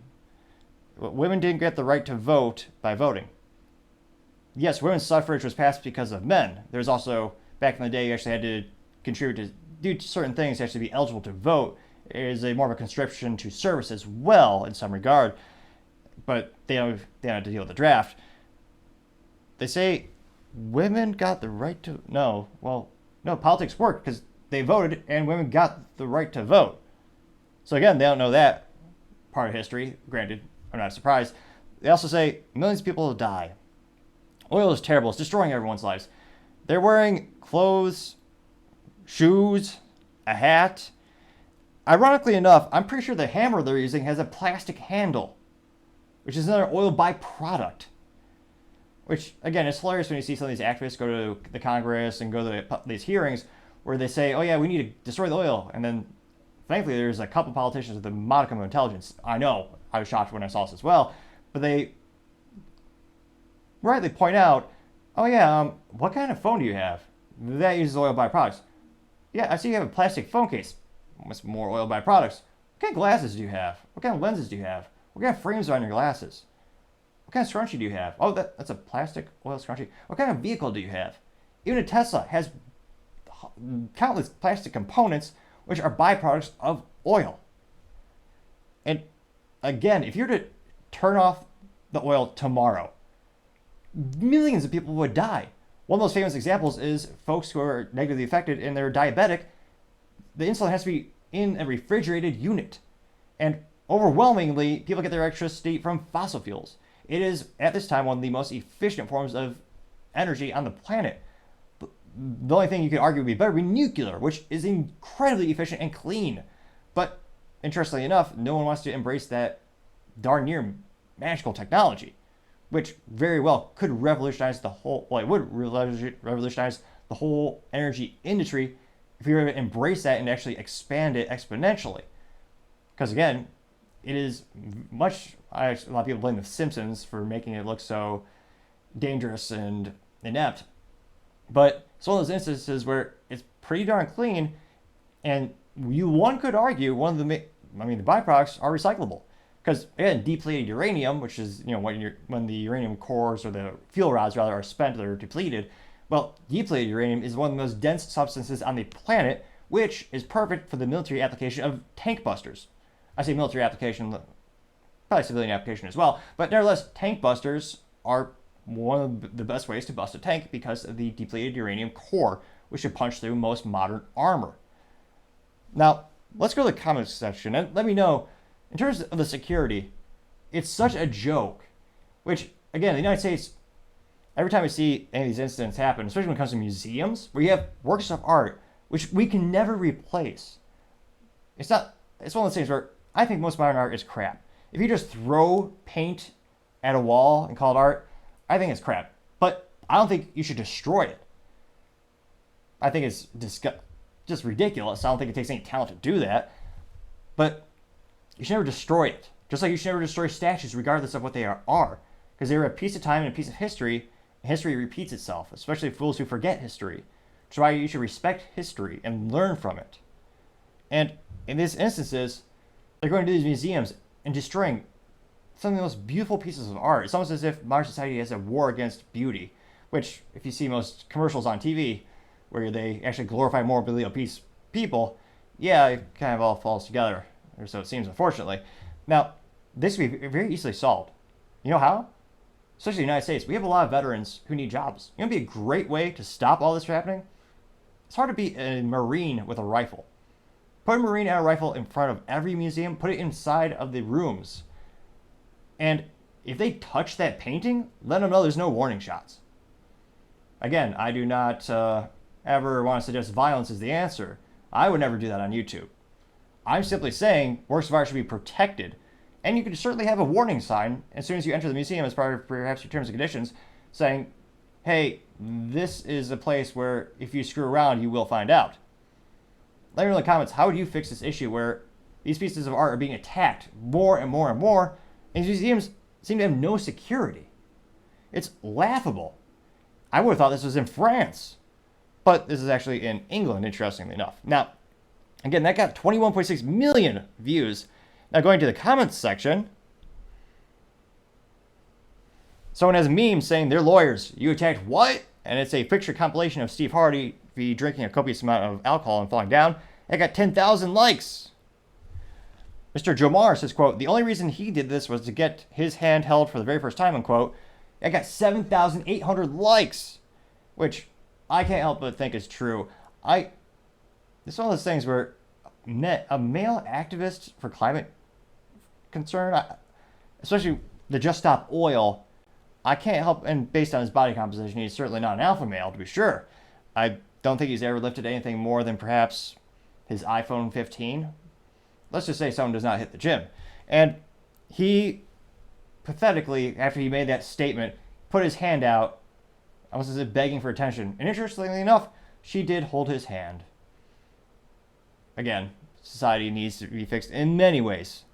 Women didn't get the right to vote by voting. Yes, women's suffrage was passed because of men. There's also, back in the day, you actually had to contribute to do certain things to actually be eligible to vote. It is a more of a conscription to service as well, in some regard. But they don't have to deal with the draft. They say women got the right to... No, politics worked because they voted and women got the right to vote. So again, they don't know that part of history. Granted, I'm not surprised. They also say millions of people will die. Oil is terrible. It's destroying everyone's lives. They're wearing clothes, shoes, a hat. Ironically enough, I'm pretty sure the hammer they're using has a plastic handle, which is another oil byproduct. Which, again, it's hilarious when you see some of these activists go to the Congress and go to these hearings where they say, oh yeah, we need to destroy the oil. And then, thankfully, there's a couple politicians with a modicum of intelligence. I know, I was shocked when I saw this as well. But they rightly point out, oh yeah, what kind of phone do you have? That uses oil byproducts. Yeah, I see you have a plastic phone case. What's more oil byproducts? What kind of glasses do you have? What kind of lenses do you have? What kind of frames are on your glasses? What kind of scrunchie do you have? Oh, that's a plastic oil scrunchie. What kind of vehicle do you have? Even a Tesla has countless plastic components which are byproducts of oil. And again, if you were to turn off the oil tomorrow, millions of people would die. One of the most famous examples is folks who are negatively affected and they're diabetic. The insulin has to be in a refrigerated unit. And overwhelmingly, people get their electricity from fossil fuels. It is, at this time, one of the most efficient forms of energy on the planet. The only thing you could argue would be better would be nuclear, which is incredibly efficient and clean. But interestingly enough, no one wants to embrace that darn near magical technology, which very well could revolutionize the whole, well, it would revolutionize the whole energy industry if we were to embrace that and actually expand it exponentially. Because again, it is much, a lot of people blame The Simpsons for making it look so dangerous and inept. But it's one of those instances where it's pretty darn clean, and one could argue one of the byproducts are recyclable. Because again, depleted uranium, which is when the uranium cores or the fuel rods rather are spent or depleted, well, depleted uranium is one of the most dense substances on the planet, which is perfect for the military application of tank busters. I say military application, probably civilian application as well, but nevertheless, tank busters are one of the best ways to bust a tank because of the depleted uranium core, which should punch through most modern armor. Now, let's go to the comments section and let me know, in terms of the security, it's such a joke, which, again, the United States, every time we see any of these incidents happen, especially when it comes to museums, where you have works of art, which we can never replace. It's one of those things where I think most modern art is crap. If you just throw paint at a wall and call it art, I think it's crap. But I don't think you should destroy it. I think it's just ridiculous. I don't think it takes any talent to do that. But you should never destroy it. Just like you should never destroy statues, regardless of what they are. Because they're a piece of time and a piece of history. And history repeats itself, especially fools who forget history. Which is why you should respect history and learn from it. And in these instances, they're going to these museums and destroying some of the most beautiful pieces of art. It's almost as if modern society has a war against beauty, which, if you see most commercials on TV, where they actually glorify morbidly obese people, yeah, it kind of all falls together, or so it seems, unfortunately. Now, this could be very easily solved. You know how? Especially in the United States, we have a lot of veterans who need jobs. You know what would be a great way to stop all this from happening? It's hard to be a Marine with a rifle. Put a Marine and a rifle in front of every museum, put it inside of the rooms. And if they touch that painting, let them know there's no warning shots. Again, I do not ever want to suggest violence is the answer. I would never do that on YouTube. I'm simply saying works of art should be protected. And you could certainly have a warning sign as soon as you enter the museum as part of perhaps your terms and conditions saying, hey, this is a place where if you screw around, you will find out. Let me know in the comments, how would you fix this issue where these pieces of art are being attacked more and more and more, and museums seem to have no security? It's laughable. I would have thought this was in France, but this is actually in England, interestingly enough. Now, again, that got 21.6 million views. Now, going to the comments section, someone has a meme saying, they're lawyers. You attacked what? And it's a picture compilation of Steve Harvey drinking a copious amount of alcohol and falling down. It got 10,000 likes. Mr. Jomar says, quote, the only reason he did this was to get his hand held for the very first time, unquote. It got 7,800 likes, which I can't help but think is true. It's one of those things where a male activist for climate concern, especially the Just Stop Oil, I can't help, and based on his body composition, he's certainly not an alpha male, to be sure. I don't think he's ever lifted anything more than perhaps his iPhone 15. Let's just say someone does not hit the gym. And he, pathetically, after he made that statement, put his hand out, almost as if begging for attention. And interestingly enough, she did hold his hand. Again, society needs to be fixed in many ways.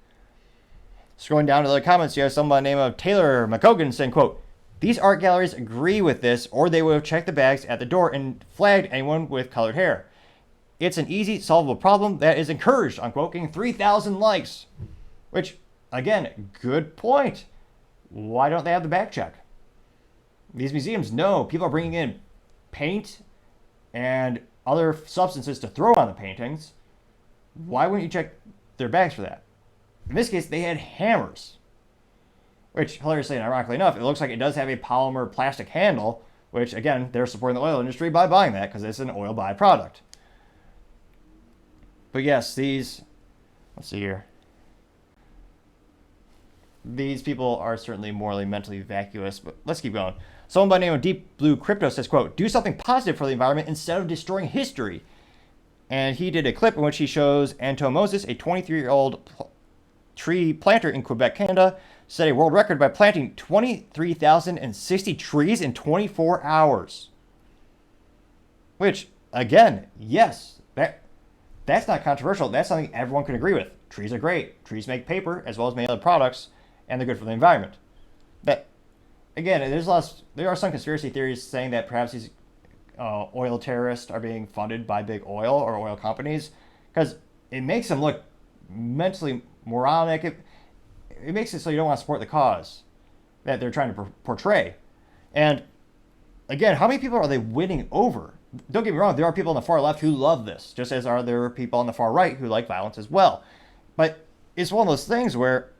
Scrolling down to the comments, you have someone by the name of Taylor McCogan saying, quote, these art galleries agree with this, or they would have checked the bags at the door and flagged anyone with colored hair. It's an easy, solvable problem that is encouraged, unquote, getting 3,000 likes. Which, again, good point. Why don't they have the bag check? These museums know people are bringing in paint and other substances to throw on the paintings. Why wouldn't you check their bags for that? in this case, they had hammers. Which, hilariously and ironically enough, it looks like it does have a polymer plastic handle, which, again, they're supporting the oil industry by buying that because it's an oil byproduct. But yes, let's see here. These people are certainly morally, mentally vacuous, but let's keep going. Someone by the name of Deep Blue Crypto says, quote, do something positive for the environment instead of destroying history. And he did a clip in which he shows Anto Moses, a 23-year-old tree planter in Quebec, Canada, set a world record by planting 23,060 trees in 24 hours. Which, again, yes, that's not controversial. That's something everyone can agree with. Trees are great. Trees make paper as well as many other products, and they're good for the environment. But again, there are some conspiracy theories saying that perhaps these oil terrorists are being funded by big oil or oil companies because it makes them look mentally moronic. It makes it so you don't want to support the cause that they're trying to portray. And again, how many people are they winning over? Don't get me wrong, there are people on the far left who love this, just as are there people on the far right who like violence as well. But it's one of those things where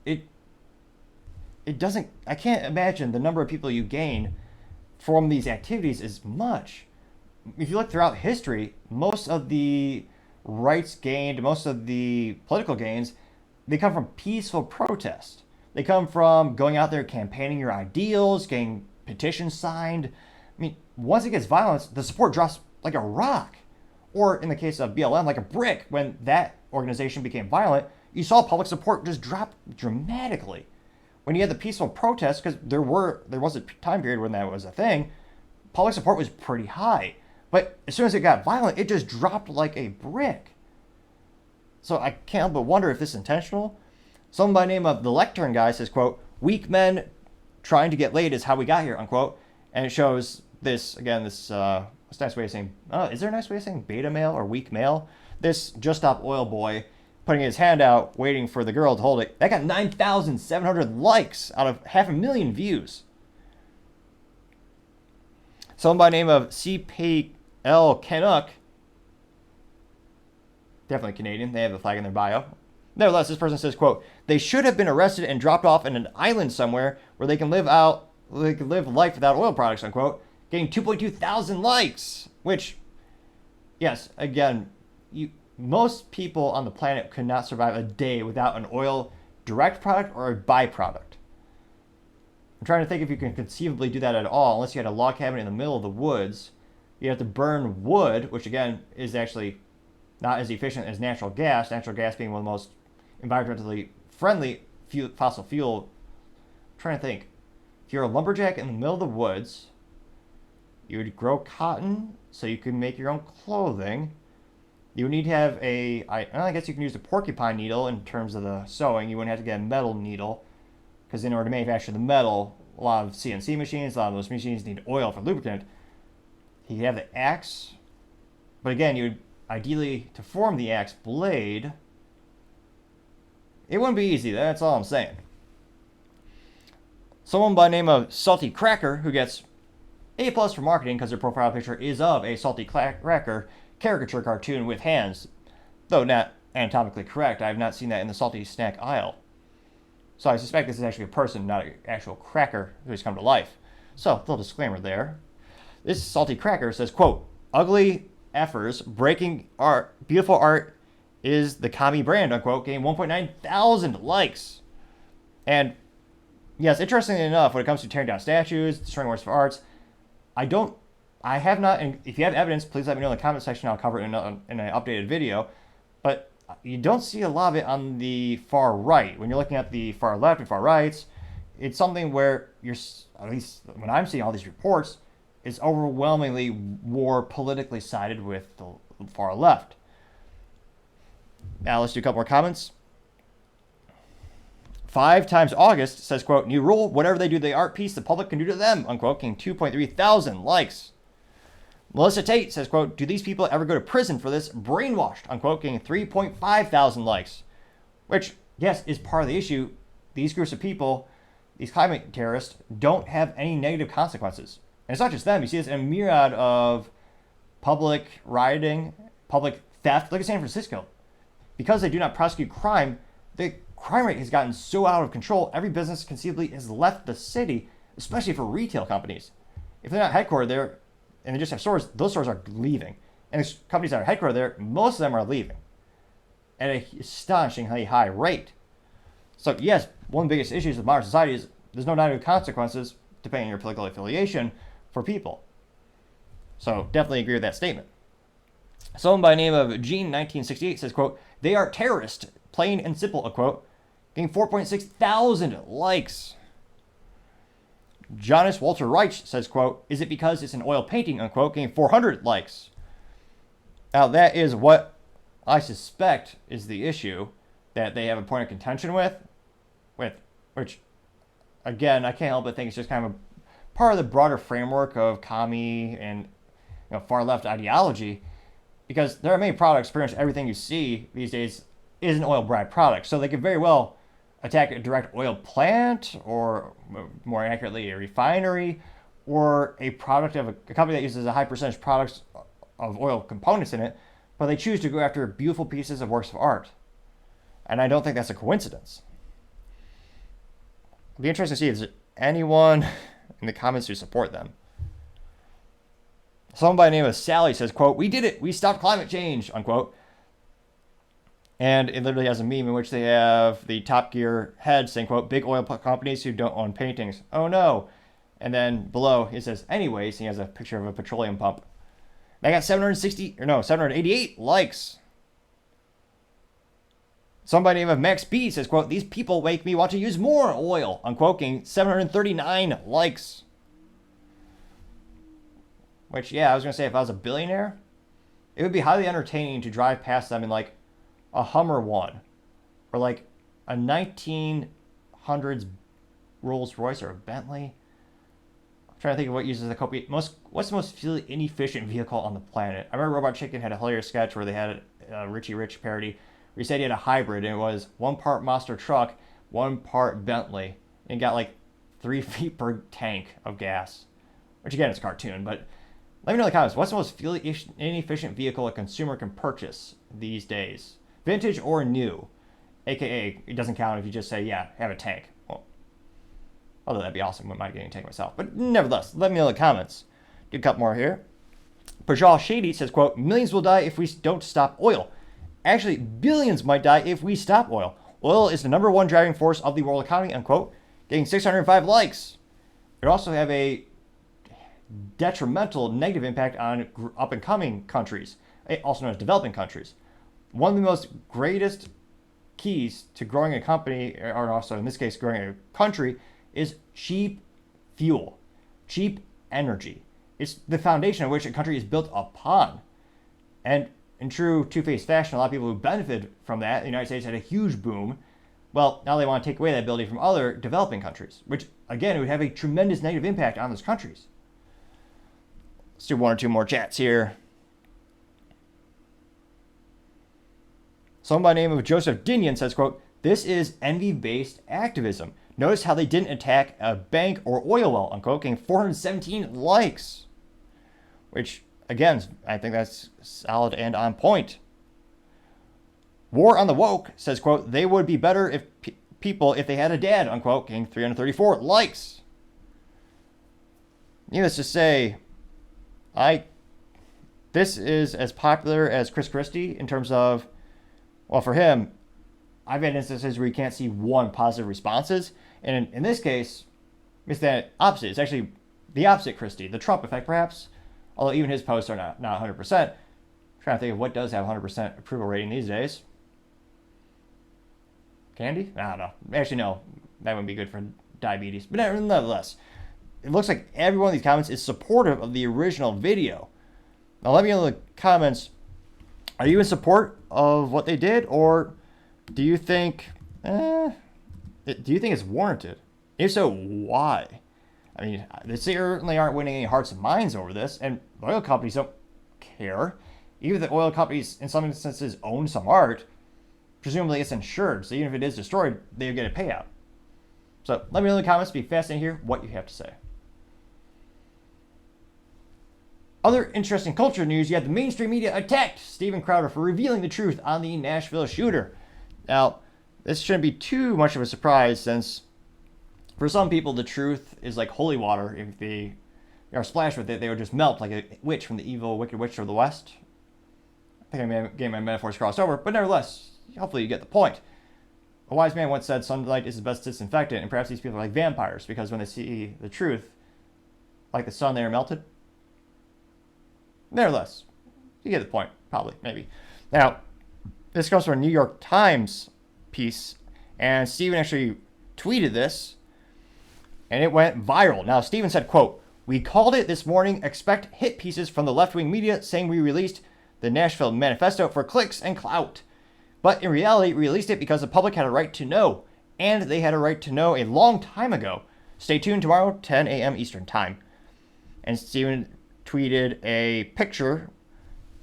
it doesn't, I can't imagine the number of people you gain from these activities is much. If you look throughout history, most of the rights gained, most of the political gains, they come from peaceful protest. They come from going out there campaigning your ideals, getting petitions signed. I mean, once it gets violence, the support drops like a rock. Or in the case of BLM, like a brick. When that organization became violent, you saw public support just drop dramatically. When you had the peaceful protests, because there was a time period when that was a thing, public support was pretty high. But as soon as it got violent, it just dropped like a brick. So I can't help but wonder if this is intentional. Someone by the name of the Lectern guy says, quote, weak men trying to get laid is how we got here, unquote. And it shows this, again, what's a nice way of saying, is there a nice way of saying beta male or weak male? This Just Stop Oil boy putting his hand out, waiting for the girl to hold it. That got 9,700 likes out of 500,000 views. Someone by the name of CPL Canuck, definitely Canadian, they have the flag in their bio. Nevertheless, this person says, quote, they should have been arrested and dropped off in an island somewhere where they can live life without oil products, unquote, getting 2.2 thousand likes, which, yes, again, most people on the planet could not survive a day without an oil direct product or a byproduct. I'm trying to think if you can conceivably do that at all, unless you had a log cabin in the middle of the woods. You have to burn wood, which again is actually not as efficient as natural gas. Natural gas being one of the most environmentally friendly fossil fuel. I'm trying to think. If you're a lumberjack in the middle of the woods, you would grow cotton so you could make your own clothing. You would need to have I guess you can use a porcupine needle in terms of the sewing. You wouldn't have to get a metal needle, because in order to manufacture the metal, a lot of CNC machines, a lot of those machines need oil for lubricant. You could have the axe, but again, you would ideally, to form the axe blade, it wouldn't be easy. That's all I'm saying. Someone by the name of Salty Cracker, who gets A+ for marketing because their profile picture is of a Salty Cracker caricature cartoon with hands, though not anatomically correct. I have not seen that in the salty snack aisle. So I suspect this is actually a person, not an actual cracker who has come to life. So, little disclaimer there. This Salty Cracker says, quote, ugly effers breaking art, beautiful art is the commie brand, unquote, getting 1.9 thousand likes. And yes, interestingly enough, when it comes to tearing down statues, destroying works of arts, I have not, and if you have evidence, please let me know in the comment section. I'll cover it in an updated video. But you don't see a lot of it on the far right. When you're looking at the far left and far rights, it's something where you're, at least when I'm seeing all these reports, it's overwhelmingly more politically sided with the far left. Now let's do a couple more comments. 5 times August says, quote, new rule, whatever they do to the art piece, the public can do to them, unquote, getting 2.3 thousand likes. Melissa Tate says, quote, do these people ever go to prison for this? Brainwashed, unquote, getting 3.5 thousand likes. Which, yes, is part of the issue. These groups of people, these climate terrorists, don't have any negative consequences. And it's not just them. You see this in a myriad of public rioting, public theft. Look at San Francisco. because they do not prosecute crime, the crime rate has gotten so out of control, every business conceivably has left the city, especially for retail companies. If they're not headquartered there and they just have stores, those stores are leaving. And the companies that are headquartered there, most of them are leaving at an astonishingly high rate. So yes, one of the biggest issues of modern society is there's no negative consequences, depending on your political affiliation, for people. So definitely agree with that statement. Someone by the name of Gene1968 says, quote, "They are terrorists, plain and simple," a quote, getting 4.6 thousand likes. Jonas Walter Reich says, quote, "Is it because it's an oil painting," unquote, getting 400 likes. Now that is what I suspect is the issue that they have a point of contention with which, again, I can't help but think it's just kind of a part of the broader framework of commie and far left ideology, because there are many products, pretty much everything you see these days is an oil byproduct. So they could very well attack a direct oil plant, or more accurately, a refinery, or a product of a company that uses a high percentage products of oil components in it, but they choose to go after beautiful pieces of works of art. And I don't think that's a coincidence. It'll be interesting to see if there's anyone in the comments who support them. Someone by the name of Sally says, quote, "We did it. We stopped climate change," unquote. And it literally has a meme in which they have the Top Gear head saying, quote, "Big oil companies who don't own paintings. Oh no." And then below it says, "Anyways," he has a picture of a petroleum pump. They got 788 likes. Somebody by the name of Max B says, quote, "These people make me want to use more oil," unquote, getting 739 likes. Which, yeah, I was going to say, if I was a billionaire, it would be highly entertaining to drive past them in like a Hummer 1 or like a 1900s Rolls Royce or a Bentley. I'm trying to think of what uses the what's the most fuel inefficient vehicle on the planet. I remember Robot Chicken had a hilarious sketch where they had a Richie Rich parody where he said he had a hybrid, and it was 1 part monster truck, 1 part Bentley, and got like 3 feet per tank of gas. Which again, it's a cartoon, but let me know in the comments, what's the most fuel inefficient vehicle a consumer can purchase these days? Vintage or new? AKA, it doesn't count if you just say, yeah, have a tank. Well, although that'd be awesome, I might get a tank myself. But nevertheless, let me know in the comments. Do a couple more here. Pajal Shady says, quote, "Millions will die if we don't stop oil. Actually, billions might die if we stop oil. Oil is the #1 driving force of the world economy," unquote, getting 605 likes. It also have a detrimental negative impact on up-and-coming countries, also known as developing countries. One of the most greatest keys to growing a company, or also in this case growing a country, is cheap fuel, cheap energy. It's the foundation of which a country is built upon. And in true two-faced fashion, a lot of people who benefited from that, the United States had a huge boom. Well, now they want to take away that ability from other developing countries, which again would have a tremendous negative impact on those countries. Let's do 1 or 2 more chats here. Someone by the name of Joseph Dinion says, quote, "This is envy-based activism. Notice how they didn't attack a bank or oil well," unquote, getting 417 likes. Which, again, I think that's solid and on point. War on the Woke says, quote, "They would be better if people if they had a dad," unquote, getting 334 likes. Needless to say, this is as popular as Chris Christie in terms of, well, for him, I've had instances where you can't see 1 positive responses. And in this case, it's the opposite. It's actually the opposite Christie, the Trump effect, perhaps. Although even his posts are not 100%. I'm trying to think of what does have 100% approval rating these days. Candy? I don't know. Actually, no. That wouldn't be good for diabetes. But nonetheless, it looks like every one of these comments is supportive of the original video. Now let me know in the comments, are you in support of what they did, or do you think it's warranted? If so, why? I mean, they certainly aren't winning any hearts and minds over this, and oil companies don't care. Even if the oil companies, in some instances, own some art, presumably it's insured, so even if it is destroyed, they get a payout. So let me know in the comments. It'd be fascinating to hear what you have to say. Other interesting culture news, you have the mainstream media attacked Steven Crowder for revealing the truth on the Nashville shooter. Now, this shouldn't be too much of a surprise since for some people the truth is like holy water. If they are splashed with it, they would just melt like a witch from the evil wicked witch of the west. I think I'm getting my metaphors crossed over, but nevertheless, hopefully you get the point. A wise man once said sunlight is the best disinfectant, and perhaps these people are like vampires because when they see the truth, like the sun, they are melted. Nevertheless, you get the point, probably, maybe. Now, this comes from a New York Times piece, and Steven actually tweeted this, and it went viral. Now, Steven said, quote, "We called it this morning, expect hit pieces from the left-wing media saying we released the Nashville Manifesto for clicks and clout. But in reality, we released it because the public had a right to know, and they had a right to know a long time ago. Stay tuned tomorrow, 10 a.m. Eastern Time." And Steven tweeted a picture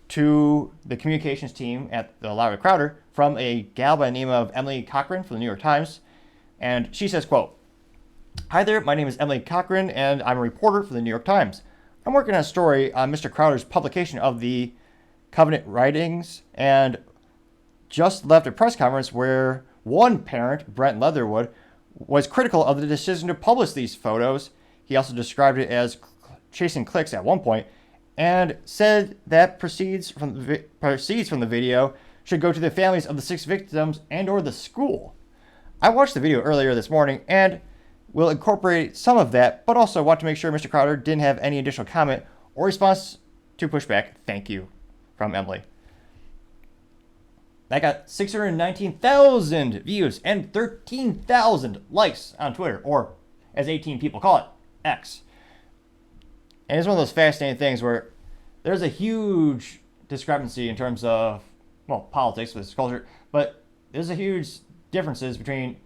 to the communications team at the Live with Crowder from a gal by the name of Emily Cochran from the New York Times. And she says, quote, "Hi there, my name is Emily Cochran, and I'm a reporter for the New York Times. I'm working on a story on Mr. Crowder's publication of the Covenant writings and just left a press conference where one parent, Brent Leatherwood, was critical of the decision to publish these photos. He also described it as chasing clicks at one point and said that proceeds from the video should go to the families of the 6 victims and or the school. I watched the video earlier this morning and will incorporate some of that, but also want to make sure Mr. Crowder didn't have any additional comment or response to pushback. Thank you," from Emily. That got 619,000 views and 13,000 likes on Twitter, or as 18 people call it, X. And it's one of those fascinating things where there's a huge discrepancy in terms of, well, politics with culture, but there's a huge differences between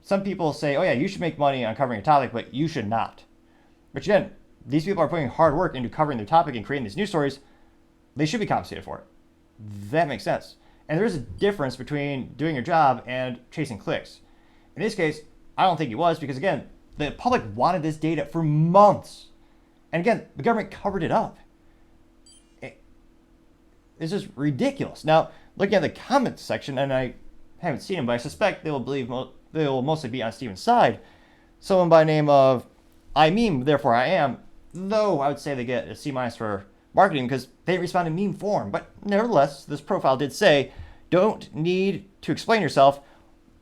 some people say, oh yeah, you should make money on covering a topic, but you should not. But again, these people are putting hard work into covering their topic and creating these news stories. They should be compensated for it. That makes sense. And there is a difference between doing your job and chasing clicks. In this case, I don't think it was because, again, the public wanted this data for months. And again, the government covered it up. It's just ridiculous. Now, looking at the comments section, and I haven't seen them, but I suspect they will mostly be on Steven's side. Someone by the name of I meme, therefore I am, though I would say they get a C- for marketing because they didn't respond in meme form. But nevertheless, this profile did say, "Don't need to explain yourself.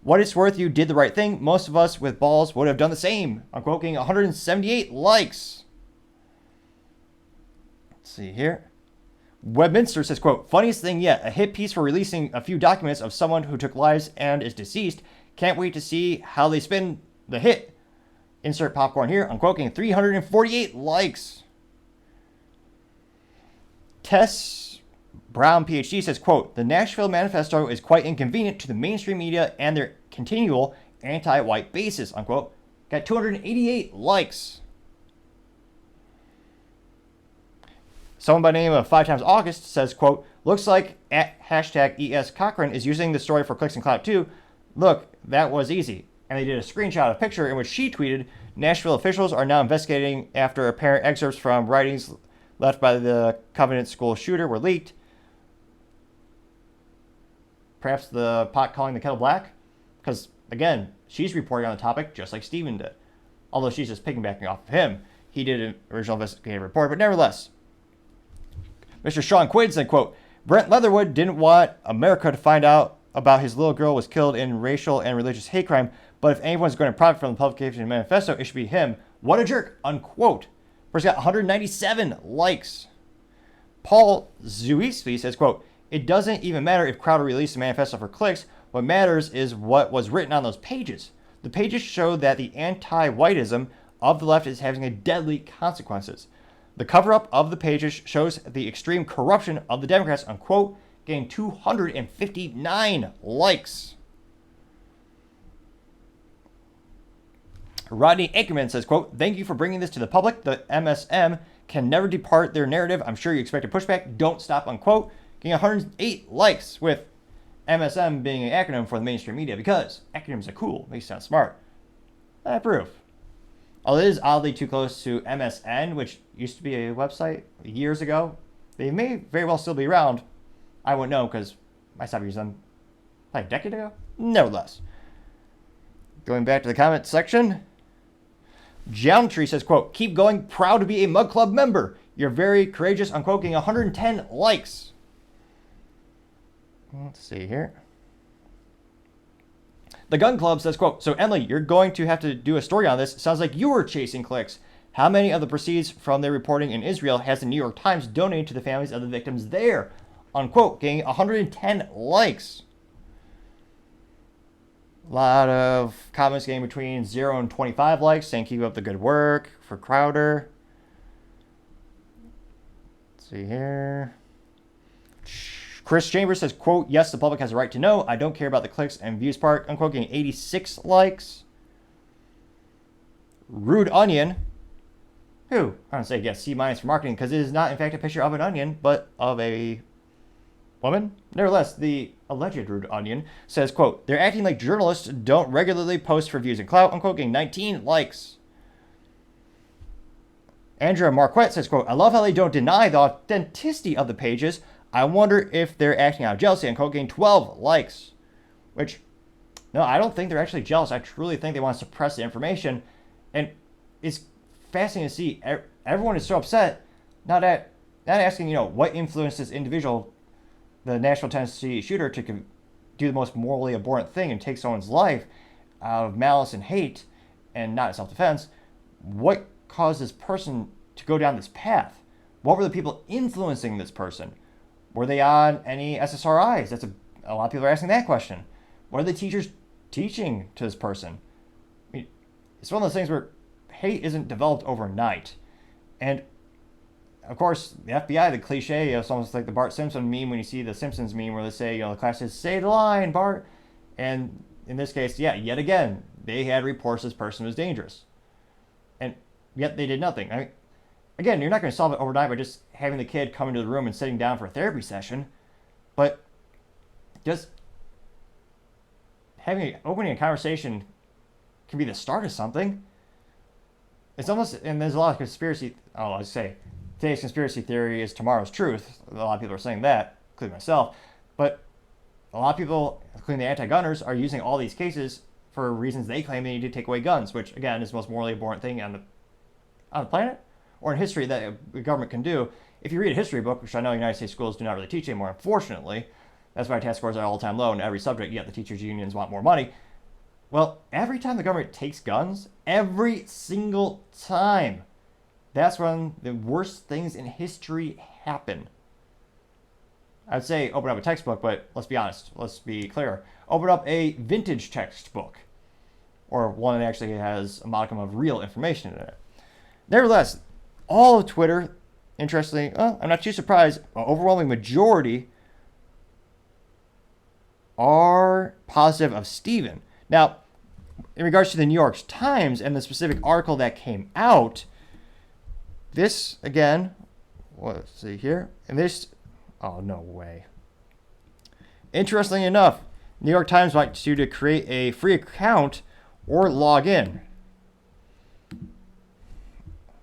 What it's worth, you did the right thing. Most of us with balls would have done the same." Unquote, getting 178 likes. Let's see here. Webminster says, quote, "Funniest thing yet, a hit piece for releasing a few documents of someone who took lives and is deceased. Can't wait to see how they spin the hit. Insert popcorn here." Unquote, getting 348 likes. Tess Brown, PhD, says, quote, "The Nashville Manifesto is quite inconvenient to the mainstream media and their continual anti-white basis." Unquote. Got 288 likes. Someone by the name of 5 times August says, quote, "Looks like at hashtag ES Cochran is using the story for clicks and clout too. Look, that was easy." And they did a screenshot of a picture in which she tweeted, "Nashville officials are now investigating after apparent excerpts from writings left by the Covenant school shooter were leaked." Perhaps the pot calling the kettle black? Because, again, she's reporting on the topic just like Steven did. Although she's just piggybacking off of him. He did an original investigative report, but nevertheless. Mr. Sean Quinn said, quote, "Brent Leatherwood didn't want America to find out about his little girl was killed in racial and religious hate crime, but if anyone's going to profit from the publication of the manifesto, it should be him. What a jerk," unquote. First got 197 likes. Paul Zuispi says, quote, "It doesn't even matter if Crowder released the manifesto for clicks. What matters is what was written on those pages. The pages show that the anti-whiteism of the left is having a deadly consequences. The cover-up of the pages shows the extreme corruption of the Democrats," unquote, getting 259 likes. Rodney Ackerman says, quote, "Thank you for bringing this to the public. The MSM can never depart their narrative. I'm sure you expected pushback. Don't stop," unquote, getting 108 likes, with MSM being an acronym for the mainstream media because acronyms are cool. They sound smart. I approve. Although it is oddly too close to MSN, which used to be a website years ago. They may very well still be around. I wouldn't know because I stopped using them like a decade ago. Nevertheless. Going back to the comment section. Geometry says, quote, keep going, proud to be a Mug Club member. You're very courageous, unquote, getting 110 likes. Let's see here. The Gun Club says, quote, so Emily, you're going to have to do a story on this. Sounds like you were chasing clicks. How many of the proceeds from their reporting in Israel has the New York Times donated to the families of the victims there? Unquote, getting 110 likes. A lot of comments getting between 0 and 25 likes, saying keep up the good work for Crowder. Let's see here. Chris Chambers says, quote, yes, the public has a right to know. I don't care about the clicks and views part. Unquote, getting 86 likes. Rude Onion, who, I don't say, yes, C- for marketing, because it is not, in fact, a picture of an onion, but of a woman. Nevertheless, the alleged Rude Onion says, quote, they're acting like journalists don't regularly post for views and clout. Unquote, getting 19 likes. Andrea Marquette says, quote, I love how they don't deny the authenticity of the pages. I wonder if they're acting out of jealousy, and quote, getting 12 likes. Which, no, I don't think they're actually jealous. I truly think they want to suppress the information. And it's fascinating to see everyone is so upset, not asking, what influenced this individual, the Nashville Tennessee shooter, to do the most morally abhorrent thing and take someone's life out of malice and hate and not self-defense. What caused this person to go down this path? What were the people influencing this person? Were they on any SSRIs? A lot of people are asking that question. What are the teachers teaching to this person? I mean, it's one of those things where hate isn't developed overnight. And, of course, the FBI, the cliche, it's almost like the Bart Simpson meme when you see the Simpsons meme where they say, the class says, say the line, Bart. And in this case, yet again, they had reports this person was dangerous. And yet they did nothing. I mean, again, you're not going to solve it overnight by just having the kid come into the room and sitting down for a therapy session, but just opening a conversation can be the start of something. It's almost, and there's a lot of conspiracy. Oh, I say, today's conspiracy theory is tomorrow's truth. A lot of people are saying that, including myself. But a lot of people, including the anti-gunners, are using all these cases for reasons they claim they need to take away guns, which again is the most morally abhorrent thing on the planet, or in history that the government can do. If you read a history book, which I know United States schools do not really teach anymore, unfortunately, that's why test scores are all-time low in every subject, yet the teachers' unions want more money. Well, every time the government takes guns, every single time, that's when the worst things in history happen. I'd say open up a textbook, but let's be honest, let's be clear. Open up a vintage textbook, or one that actually has a modicum of real information in it. Nevertheless, all of Twitter, interestingly, I'm not too surprised, an overwhelming majority are positive of Stephen. Now, in regards to the New York Times and the specific article that came out, this, again, let's see here, and this, oh, no way. Interestingly enough, New York Times wants you to create a free account or log in.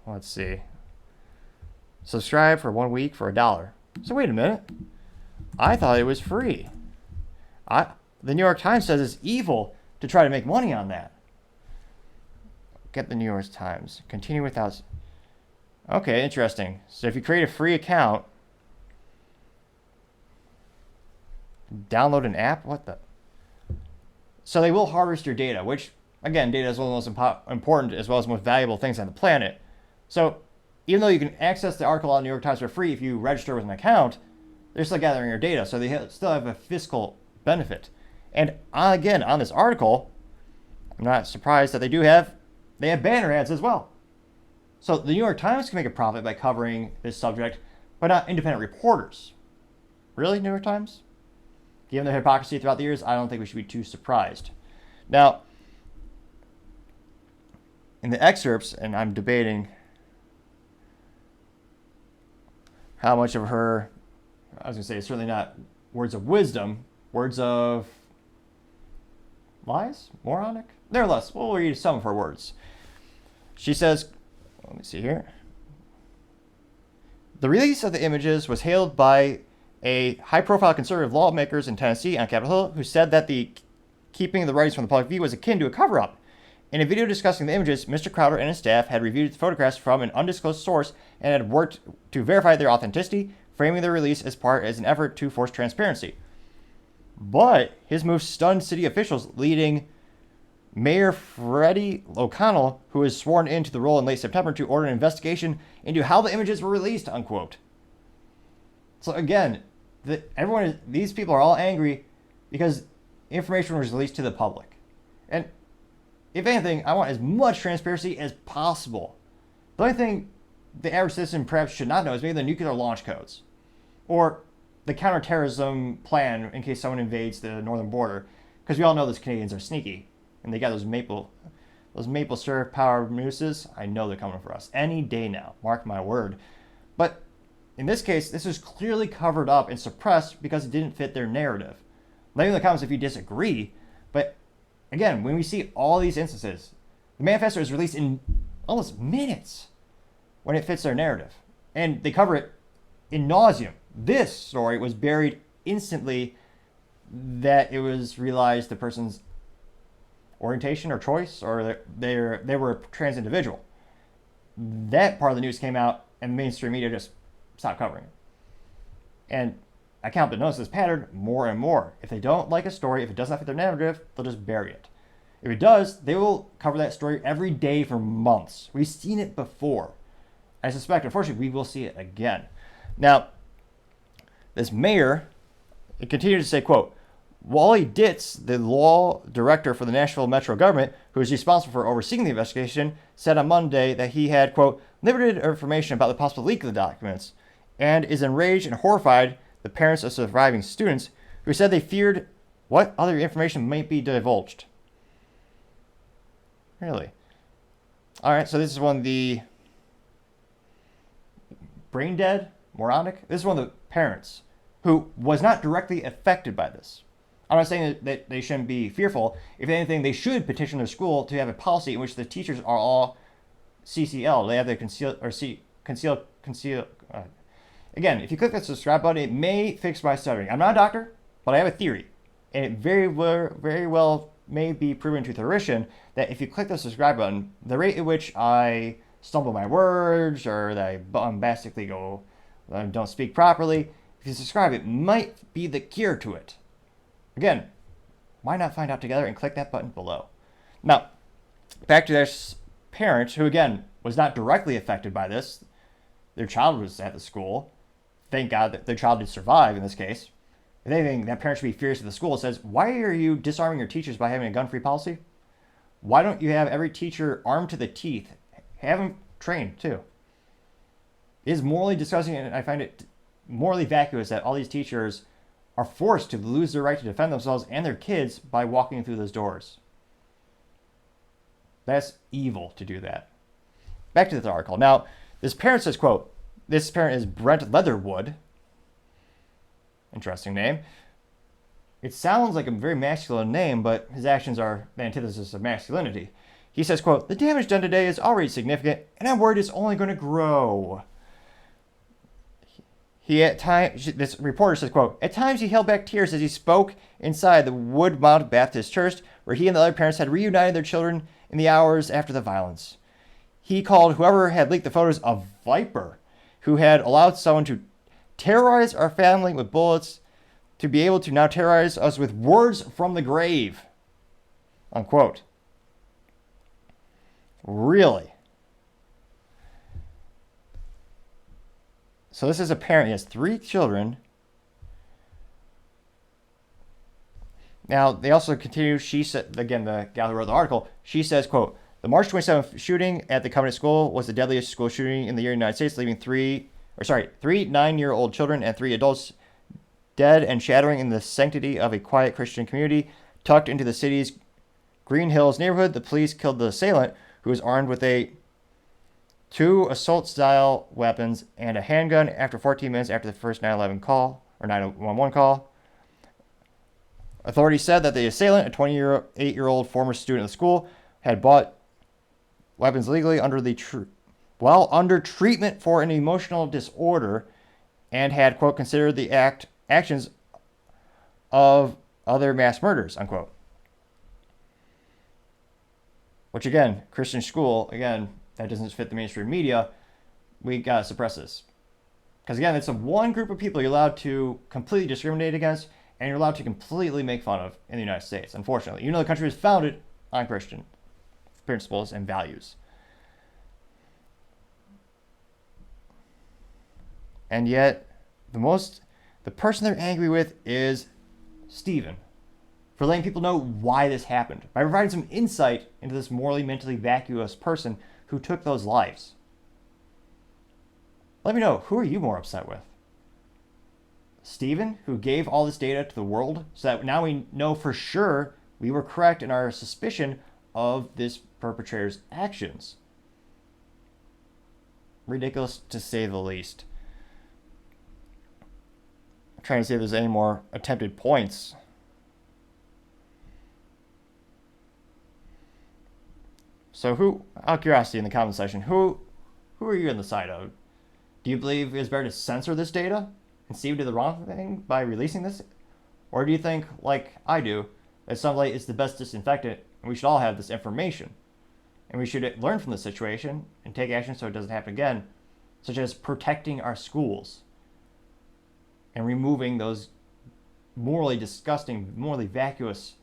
Let's see. Subscribe for 1 week for $1. So wait a minute. I thought it was free. The New York Times says it's evil to try to make money on that. Get the New York Times. Continue without. Okay, interesting. So if you create a free account, download an app? What the? So they will harvest your data, which, again, data is one of the most important as well as the most valuable things on the planet. So even though you can access the article on the New York Times for free if you register with an account, they're still gathering your data, so they still have a fiscal benefit. And again, on this article, I'm not surprised that they have banner ads as well. So the New York Times can make a profit by covering this subject, but not independent reporters. Really, New York Times? Given their hypocrisy throughout the years, I don't think we should be too surprised. Now, in the excerpts, and I'm debating how much of her, I was going to say, it's certainly not words of wisdom, words of lies? Moronic? Nevertheless, we'll read some of her words. She says, let me see here. The release of the images was hailed by a high-profile conservative lawmakers in Tennessee on Capitol Hill who said that the keeping the writings from the public view was akin to a cover-up. In a video discussing the images, Mr. Crowder and his staff had reviewed the photographs from an undisclosed source and had worked to verify their authenticity, framing their release as an effort to force transparency. But his move stunned city officials, leading Mayor Freddie O'Connell, who was sworn into the role in late September, to order an investigation into how the images were released, unquote. So again, these people are all angry because information was released to the public. And if anything, I want as much transparency as possible. The only thing the average citizen perhaps should not know is maybe the nuclear launch codes or the counterterrorism plan in case someone invades the northern border, because we all know those Canadians are sneaky and they got those maple syrup powered mooses. I know they're coming for us any day now, mark my word. But in this case, this was clearly covered up and suppressed because it didn't fit their narrative. Let me know in the comments if you disagree, but again, when we see all these instances, the manifesto is released in almost minutes when it fits their narrative. And they cover it in nauseum. This story was buried instantly that it was realized the person's orientation or choice or they were a trans individual. That part of the news came out and mainstream media just stopped covering it. And I can't help but notice this pattern more and more. If they don't like a story, if it does not fit their narrative, they'll just bury it. If it does, they will cover that story every day for months. We've seen it before. I suspect, unfortunately, we will see it again. Now, this mayor, it continued to say, quote, Wally Ditz, the law director for the Nashville Metro government, who is responsible for overseeing the investigation, said on Monday that he had, quote, limited information about the possible leak of the documents and is enraged and horrified the parents of surviving students who said they feared what other information might be divulged. Really? All right, so this is one of the brain dead, moronic. This is one of the parents who was not directly affected by this. I'm not saying that they shouldn't be fearful. If anything, they should petition their school to have a policy in which the teachers are all CCL. They have their conceal. Again, if you click that subscribe button, it may fix my stuttering. I'm not a doctor, but I have a theory. And it very well may be proven to fruition that if you click the subscribe button, the rate at which I stumble my words or that I bombastically don't speak properly, if you subscribe, it might be the cure to it. Again, why not find out together and click that button below? Now, back to this parent who, again, was not directly affected by this. Their child was at the school. Thank God that their child did survive in this case. If anything, that parent should be furious at the school. It says, why are you disarming your teachers by having a gun-free policy? Why don't you have every teacher armed to the teeth? Have them trained, too. It is morally disgusting, and I find it morally vacuous that all these teachers are forced to lose their right to defend themselves and their kids by walking through those doors. That's evil to do that. Back to this article. Now, this parent says, quote, this parent is Brent Leatherwood. Interesting name. It sounds like a very masculine name, but his actions are the antithesis of masculinity. He says, quote, the damage done today is already significant, and I'm worried it's only going to grow. This reporter says, quote, at times he held back tears as he spoke inside the Woodmount Baptist Church, where he and the other parents had reunited their children in the hours after the violence. He called whoever had leaked the photos a viper, who had allowed someone to terrorize our family with bullets to be able to now terrorize us with words from the grave. Unquote. Really? So this is a parent. He has 3 children. Now, they also continue. She said, again, the gal who wrote the article, she says, quote, the March 27th shooting at the Covenant School was the deadliest school shooting in the United States, leaving 3 9-year-old children and 3 adults dead and shattering in the sanctity of a quiet Christian community tucked into the city's Green Hills neighborhood. The police killed the assailant, who was armed with 2 assault-style weapons and a handgun after 14 minutes after the first 911 call. Authorities said that the assailant, a 28-year-old former student of the school, had bought weapons legally while under treatment for an emotional disorder, and had, quote, considered the actions of other mass murders, unquote. Which, again, Christian school, again, that doesn't fit the mainstream media. We got to suppress this. Because, again, it's a one group of people you're allowed to completely discriminate against, and you're allowed to completely make fun of in the United States, unfortunately. You know, the country was founded on Christian principles and values. And yet, the person they're angry with is Stephen, for letting people know why this happened, by providing some insight into this morally, mentally vacuous person who took those lives. Let me know, who are you more upset with? Stephen, who gave all this data to the world so that now we know for sure we were correct in our suspicion of this perpetrator's actions. Ridiculous, to say the least. I'm trying to see if there's any more attempted points. So out of curiosity in the comment section, who are you on the side of? Do you believe it's better to censor this data and Steve did the wrong thing by releasing this? Or do you think, like I do, that sunlight is the best disinfectant and we should all have this information? And we should learn from the situation and take action so it doesn't happen again, such as protecting our schools and removing those morally disgusting, morally vacuous,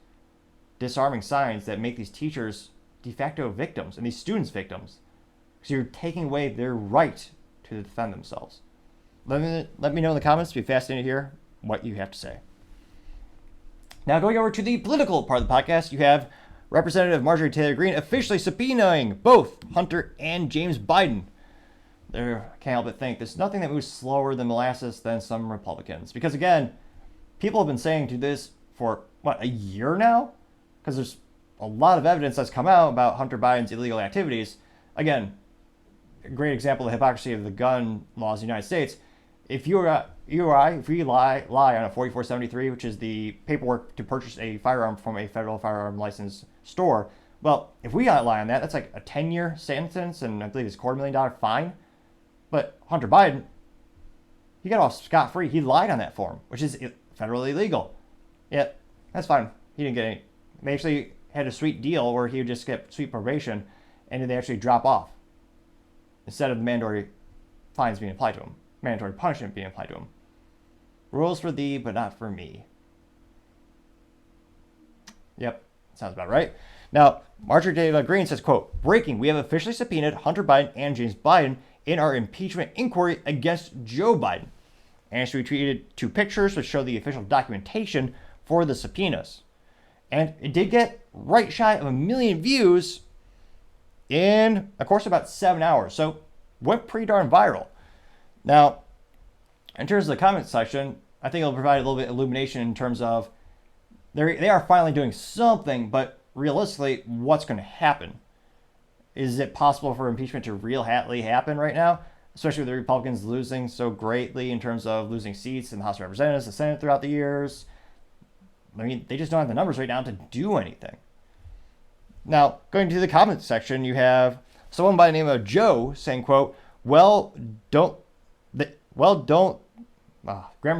disarming signs that make these teachers de facto victims and these students victims, because you're taking away their right to defend themselves. Let me know in the comments. It'd be fascinating to hear what you have to say. Now, going over to the political part of the podcast, you have Representative Marjorie Taylor Green officially subpoenaing both Hunter and James Biden. I can't help but think there's nothing that moves slower than molasses than some Republicans. Because again, people have been saying to this for, a year now? Because there's a lot of evidence that's come out about Hunter Biden's illegal activities. Again, a great example of the hypocrisy of the gun laws in the United States. If you lie on a 4473, which is the paperwork to purchase a firearm from a federal firearm license store, well, if we lie on that, that's like a 10-year sentence, and I believe it's a $250,000 fine. But Hunter Biden, he got off scot-free. He lied on that form, which is federally illegal. Yeah, that's fine. He didn't get any. They actually had a sweet deal where he would just get sweet probation, and they actually drop off instead of the mandatory fines being applied to him, mandatory punishment being applied to him. Rules for thee, but not for me. Yep, sounds about right. Now, Marjorie Taylor Green says, quote, breaking, we have officially subpoenaed Hunter Biden and James Biden in our impeachment inquiry against Joe Biden. And she retweeted 2 pictures which show the official documentation for the subpoenas. And it did get right shy of 1 million views in, of course, about 7 hours. So went pretty darn viral. Now, in terms of the comment section, I think it'll provide a little bit of illumination in terms of they are finally doing something, but realistically, what's going to happen? Is it possible for impeachment to really happen right now? Especially with the Republicans losing so greatly in terms of losing seats in the House of Representatives, the Senate throughout the years. I mean, they just don't have the numbers right now to do anything. Now, going to the comment section, you have someone by the name of Joe saying, quote, grammar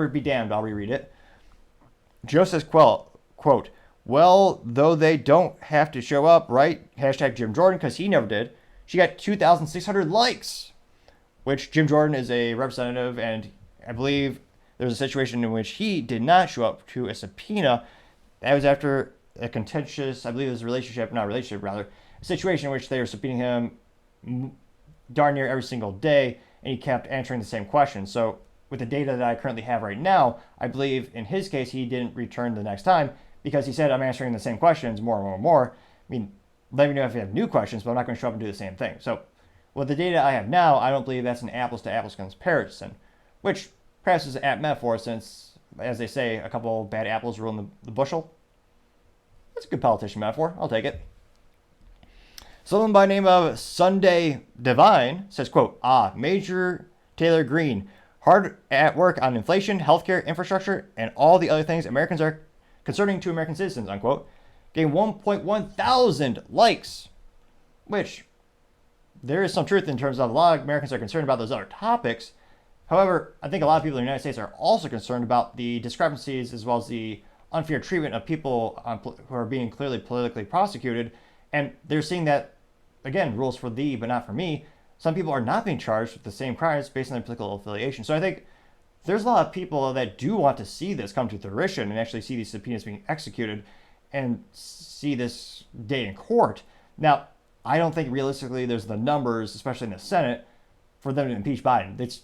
be damned, I'll reread it. Joe says, quote, well, though they don't have to show up, right? Hashtag Jim Jordan, because he never did. She got 2,600 likes, which Jim Jordan is a representative, and I believe there was a situation in which he did not show up to a subpoena. That was after a contentious, I believe it was a situation in which they were subpoenaing him darn near every single day, and he kept answering the same question. So with the data that I currently have right now, I believe in his case, he didn't return the next time because he said, I'm answering the same questions more and more and more. I mean, let me know if you have new questions, but I'm not going to show up and do the same thing. So with the data I have now, I don't believe that's an apples to apples comparison, which perhaps is an apt metaphor since, as they say, a couple bad apples ruin the bushel. That's a good politician metaphor. I'll take it. Someone by the name of Sunday Divine says, quote, Major Taylor Green, hard at work on inflation, healthcare, infrastructure, and all the other things Americans are concerning to American citizens, unquote, gained 1.1 thousand likes, which there is some truth in terms of a lot of Americans are concerned about those other topics. However, I think a lot of people in the United States are also concerned about the discrepancies as well as the unfair treatment of people who are being clearly politically prosecuted. And they're seeing that, again, rules for thee but not for me. Some people are not being charged with the same crimes based on their political affiliation. So I think there's a lot of people that do want to see this come to fruition and actually see these subpoenas being executed and see this day in court. Now, I don't think realistically there's the numbers, especially in the Senate, for them to impeach Biden. It's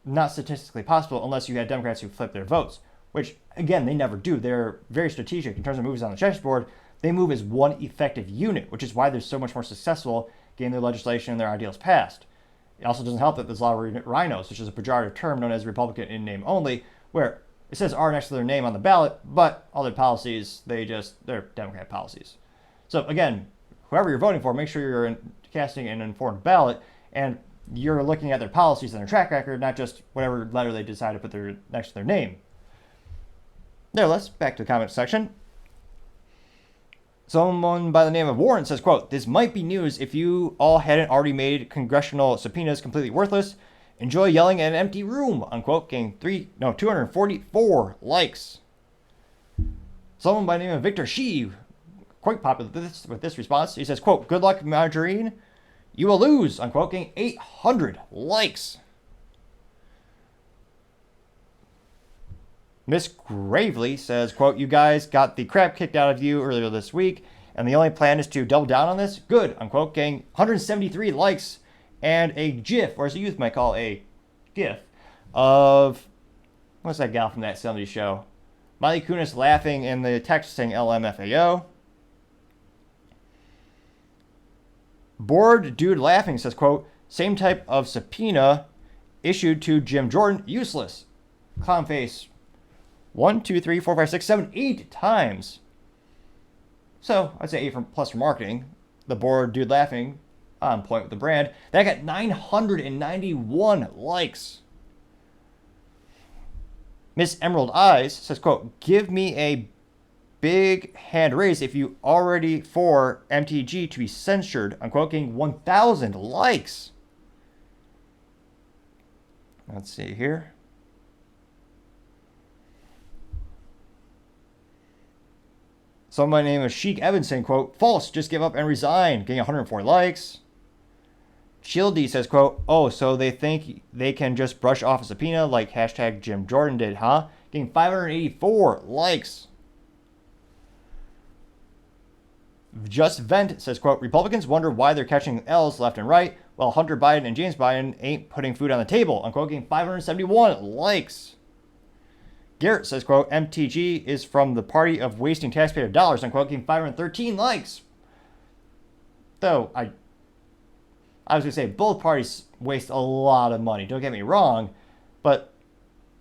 not statistically possible unless you had Democrats who flip their votes, which, again, they never do. They're very strategic in terms of moves on the chessboard. They move as one effective unit, which is why they're so much more successful getting their legislation and their ideals passed. It also doesn't help that there's a lot of rhinos, which is a pejorative term known as Republican in name only, where it says R next to their name on the ballot, but all their policies, they're Democrat policies. So again, whoever you're voting for, make sure you're casting an informed ballot and you're looking at their policies and their track record, not just whatever letter they decide to put next to their name. Nevertheless, back to the comment section. Someone by the name of Warren says, quote, "This might be news if you all hadn't already made congressional subpoenas completely worthless. Enjoy yelling at an empty room," unquote, getting 244 likes. Someone by the name of Victor Shee, quite popular with this response. He says, quote, "Good luck, Marjorie. You will lose," unquote, getting 800 likes. Miss Gravely says, quote, "You guys got the crap kicked out of you earlier this week, and the only plan is to double down on this? Good," unquote, getting 173 likes and a GIF, or as the youth might call a GIF, of, what's that gal from that 70s show? Miley Kunis laughing in the text saying LMFAO. Bored Dude Laughing says, quote, "Same type of subpoena issued to Jim Jordan, useless. Clown face. 1, 2, 3, 4, 5, 6, 7, 8 times." So I'd say 8 plus for marketing. The Bored Dude Laughing, on point with the brand. That got 991 likes. Miss Emerald Eyes says, quote, "Give me a big hand raise if you already for MTG to be censored," unquote, getting 1,000 likes. Let's see here. Someone named Sheik Evans saying, quote, "False, just give up and resign," getting 104 likes. Childy says, quote, "Oh, so they think they can just brush off a subpoena like hashtag Jim Jordan did, huh?" Getting 584 likes. Just Vent says, quote, "Republicans wonder why they're catching L's left and right, while Hunter Biden and James Biden ain't putting food on the table," unquote, getting 571 likes. Garrett says, quote, "MTG is from the party of wasting taxpayer dollars," unquote, getting 513 likes. Though, I was going to say both parties waste a lot of money, don't get me wrong, but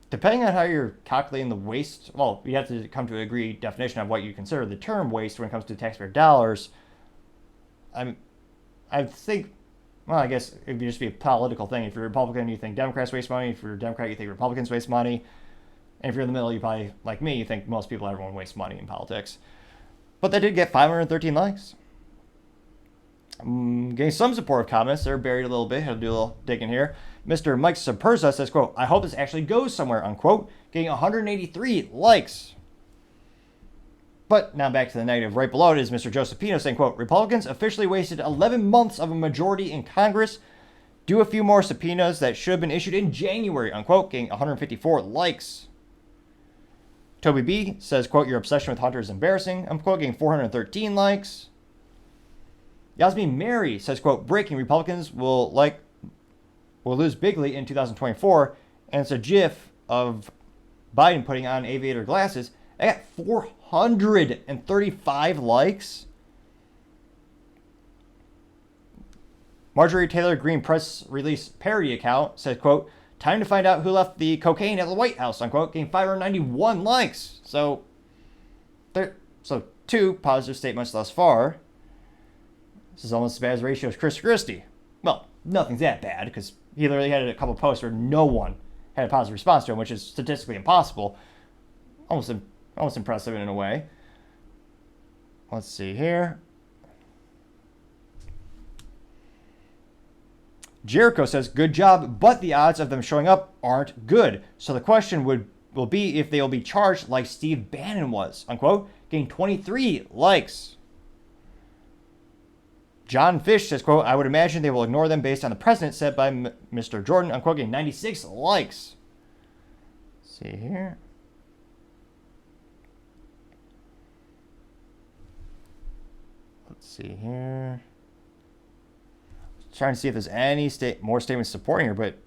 depending on how you're calculating the waste, well, you have to come to an agreed definition of what you consider the term waste when it comes to taxpayer dollars. I think, well, I guess it would just be a political thing. If you're a Republican, you think Democrats waste money. If you're a Democrat, you think Republicans waste money. And if you're in the middle, you probably, like me, you think most people, everyone wastes money in politics. But they did get 513 likes. Getting some supportive comments. They're buried a little bit. Had to do a little digging here. Mr. Mike Saperza says, quote, "I hope this actually goes somewhere," unquote, getting 183 likes. But now back to the negative. Right below it is Mr. Joseph Pino saying, quote, "Republicans officially wasted 11 months of a majority in Congress. Do a few more subpoenas that should have been issued in January," unquote, getting 154 likes. Toby B says, quote, "Your obsession with Hunter is embarrassing," unquote, getting 413 likes. Yasmin Mary says, quote, "Breaking, Republicans will lose bigly in 2024. And it's a GIF of Biden putting on aviator glasses. I got 435 likes. Marjorie Taylor Green press release parody account says, quote, "Time to find out who left the cocaine at the White House," unquote, getting 591 likes. So 2 positive statements thus far. This is almost as bad as the ratio as Chris Christie. Well, nothing's that bad because he literally had a couple posts where no one had a positive response to him, which is statistically impossible. Almost impressive in a way. Let's see here. Jericho says, good job, but the odds of them showing up aren't good. So the question will be if they will be charged like Steve Bannon was, unquote, getting 23 likes. John Fish says, quote, I would imagine they will ignore them based on the precedent set by Mr. Jordan, unquote, getting 96 likes. Let's see here. Let's see here. Trying to see if there's any more statements supporting her, but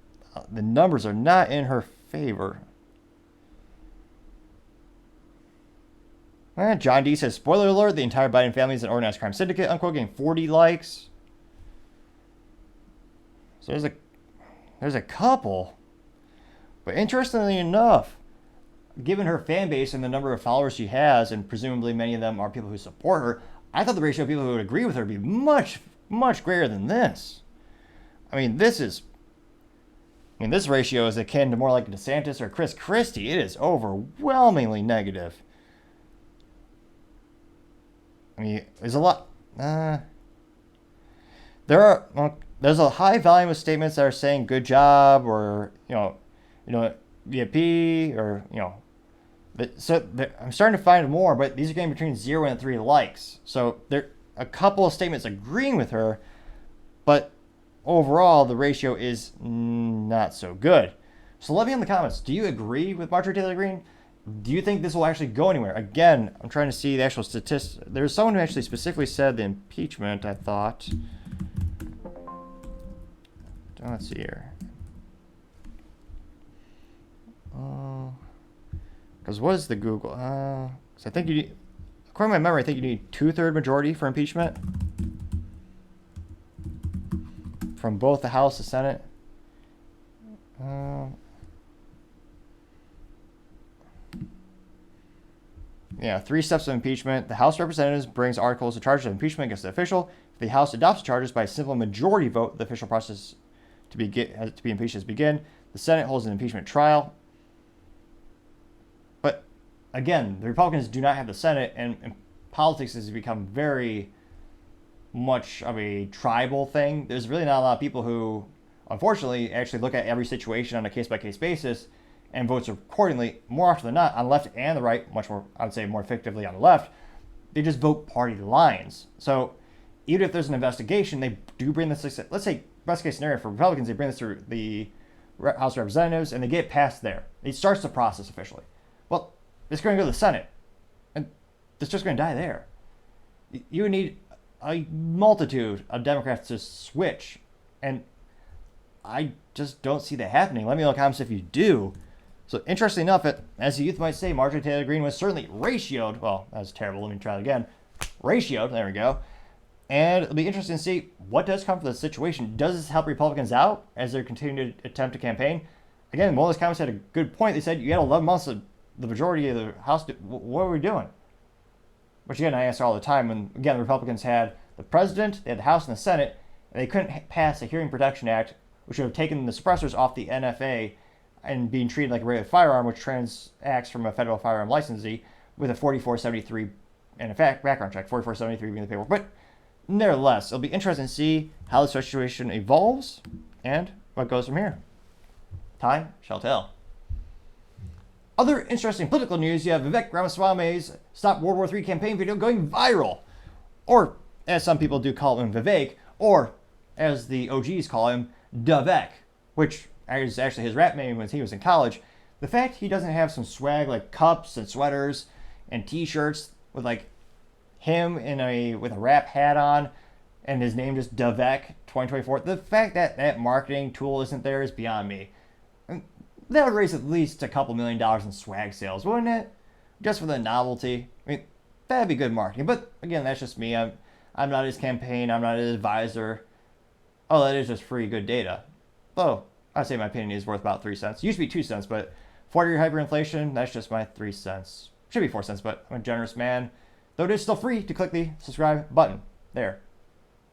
the numbers are not in her favor. John D says, spoiler alert, the entire Biden family is an organized crime syndicate, unquote, getting 40 likes. So there's a couple. But interestingly enough, given her fan base and the number of followers she has, and presumably many of them are people who support her, I thought the ratio of people who would agree with her would be much, much greater than this. I mean, this ratio is akin to more like DeSantis or Chris Christie. It is overwhelmingly negative. I mean, there's a lot. There's a high volume of statements that are saying "good job" or VP or I'm starting to find more, but these are getting between 0 and 3 likes. So there are a couple of statements agreeing with her, but overall the ratio is not so good. So let me know in the comments. Do you agree with Marjorie Taylor Green? Do you think this will actually go anywhere? Again, I'm trying to see the actual statistics. There's someone who actually specifically said the impeachment, I thought. Let's see here. Because what is the Google? So I think you need, according to my memory, I think you need 2/3 majority for impeachment from both the House and Senate. Yeah, 3 steps of impeachment. The House of Representatives brings articles of charges of impeachment against the official. If the House adopts the charges by a simple majority vote, the official process to be impeached has begun. The Senate holds an impeachment trial. But again, the Republicans do not have the Senate, and politics has become very much of a tribal thing. There's really not a lot of people who, unfortunately, actually look at every situation on a case-by-case basis and votes accordingly. More often than not, on the left and the right, much more, I would say more effectively on the left, they just vote party lines. So even if there's an investigation, they do bring this, let's say, best case scenario for Republicans, they bring this through the House of Representatives and they get passed there. It starts the process officially. Well, it's going to go to the Senate, and it's just going to die there. You need a multitude of Democrats to switch, and I just don't see that happening. Let me know in the comments if you do. So interestingly enough, as the youth might say, Marjorie Taylor Green was certainly ratioed. Well, that was terrible. Let me try it again. Ratioed. There we go. And it'll be interesting to see what does come from the situation. Does this help Republicans out as they're continuing to attempt to campaign? Again, one of those comments had a good point. They said you had 11 months of the majority of the House. What are we doing? Which again, I answer all the time. When again, the Republicans had the president, they had the House and the Senate, and they couldn't pass a Hearing Protection Act, which would have taken the suppressors off the NFA and being treated like a regular firearm, which transacts from a federal firearm licensee with a 4473 and a background check, 4473 being the paperwork. But nevertheless, it'll be interesting to see how the situation evolves and what goes from here. Time shall tell. Other interesting political news, you have Vivek Ramaswamy's Stop World War III campaign video going viral. Or, as some people do call him, Vivek, or, as the OGs call him, Davek, which is actually his rap name when he was in college. The fact he doesn't have some swag like cups and sweaters and t-shirts with like him with a rap hat on and his name just Davek 2024, the fact that that marketing tool isn't there is beyond me. That would raise at least a couple $1 million in swag sales, wouldn't it? Just for the novelty. I mean, that'd be good marketing. But again, that's just me. I'm not his campaign. I'm not his advisor. Oh, that is just free good data. Oh, I'd say my opinion is worth about 3 cents. Used to be 2 cents, but 40-year hyperinflation, that's just my 3 cents. Should be 4 cents, but I'm a generous man. Though it is still free to click the subscribe button. There.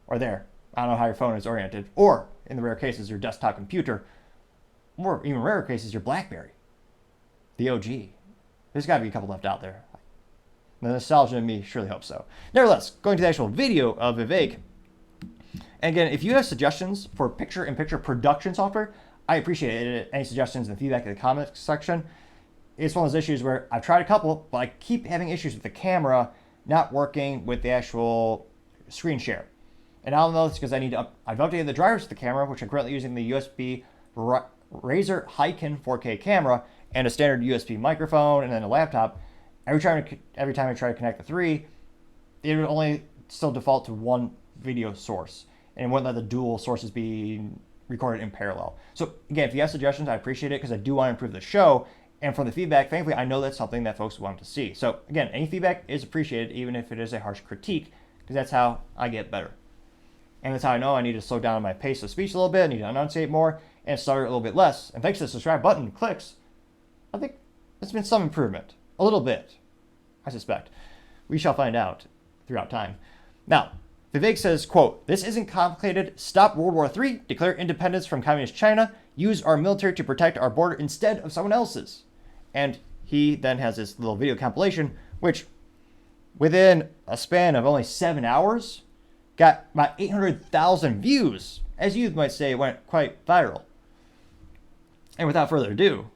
Or there. I don't know how your phone is oriented. Or, in the rare cases, your desktop computer. Or, even rarer cases, your BlackBerry. The OG. There's got to be a couple left out there. The nostalgia in me surely hopes so. Nevertheless, going to the actual video of Vivek. And again, if you have suggestions for picture-in-picture production software, I appreciate it. Any suggestions and feedback in the comments section. It's one of those issues where I've tried a couple, but I keep having issues with the camera not working with the actual screen share. And I don't know if it's because I've updated the drivers to the camera, which I'm currently using the USB Razer Hyken 4K camera and a standard USB microphone and then a laptop. Every time I try to connect the three, it would only still default to one video source and it wouldn't let the dual sources be recorded in parallel. So again, if you have suggestions, I appreciate it because I do want to improve the show. And from the feedback, thankfully, I know that's something that folks want to see. So again, any feedback is appreciated, even if it is a harsh critique, because that's how I get better. And that's how I know I need to slow down my pace of speech a little bit, I need to enunciate more, and stutter a little bit less. And thanks to the subscribe button clicks, I think there's been some improvement. A little bit, I suspect. We shall find out throughout time. Now, Vivek says, quote, "This isn't complicated. Stop World War III, declare independence from communist China, use our military to protect our border instead of someone else's." And he then has this little video compilation, which within a span of only 7 hours, got about 800,000 views. As you might say, it went quite viral. And without further ado.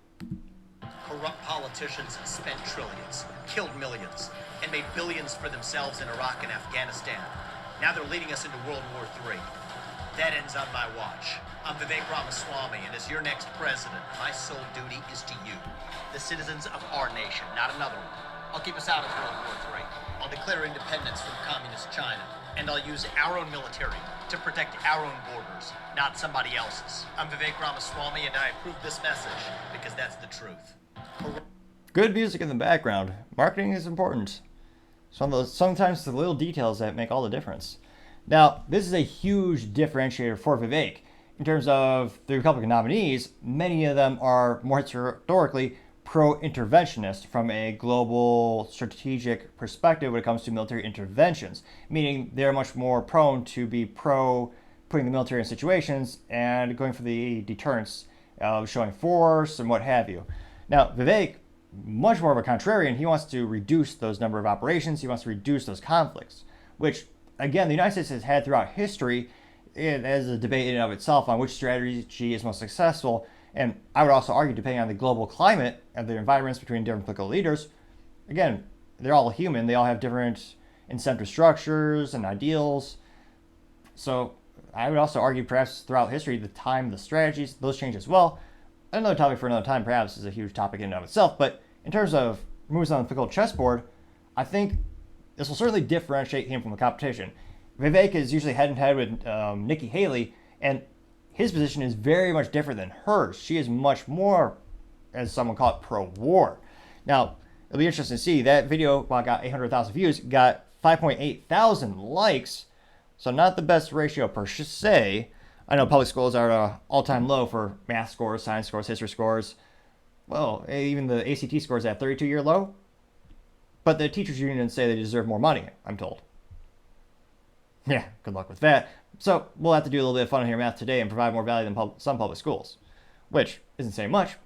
Corrupt politicians spent trillions, killed millions, and made billions for themselves in Iraq and Afghanistan. Now they're leading us into World War III. That ends on my watch. I'm Vivek Ramaswamy, and as your next president, my sole duty is to you, the citizens of our nation, not another one. I'll keep us out of World War III. I'll declare independence from communist China, and I'll use our own military to protect our own borders, not somebody else's. I'm Vivek Ramaswamy, and I approve this message because that's the truth. Good music in the background. Marketing is important. Sometimes the little details that make all the difference. Now, this is a huge differentiator for Vivek. In terms of the Republican nominees, many of them are more historically pro-interventionist from a global strategic perspective when it comes to military interventions, meaning they're much more prone to be pro putting the military in situations and going for the deterrence of showing force and what have you. Now, Vivek, much more of a contrarian, he wants to reduce those number of operations, he wants to reduce those conflicts, which, again, the United States has had throughout history as a debate in and of itself on which strategy is most successful. And I would also argue, depending on the global climate and the environments between different political leaders, again, they're all human, they all have different incentive structures and ideals. So I would also argue perhaps throughout history, the time, the strategies, those change as well. Another topic for another time, perhaps, is a huge topic in and of itself. But in terms of moves on the political chessboard, I think this will certainly differentiate him from the competition. Vivek is usually head and head with Nikki Haley, and his position is very much different than hers. She is much more, as someone call it, pro-war. Now, it'll be interesting to see. That video, while it got 800,000 views, got 5.8 thousand likes. So not the best ratio per se. I know public schools are at an all-time low for math scores, science scores, history scores. Well, even the ACT scores at a 32-year low. But the teachers unions say they deserve more money, I'm told. Yeah, good luck with that. So we'll have to do a little bit of fun here in math today and provide more value than some public schools, which isn't saying much,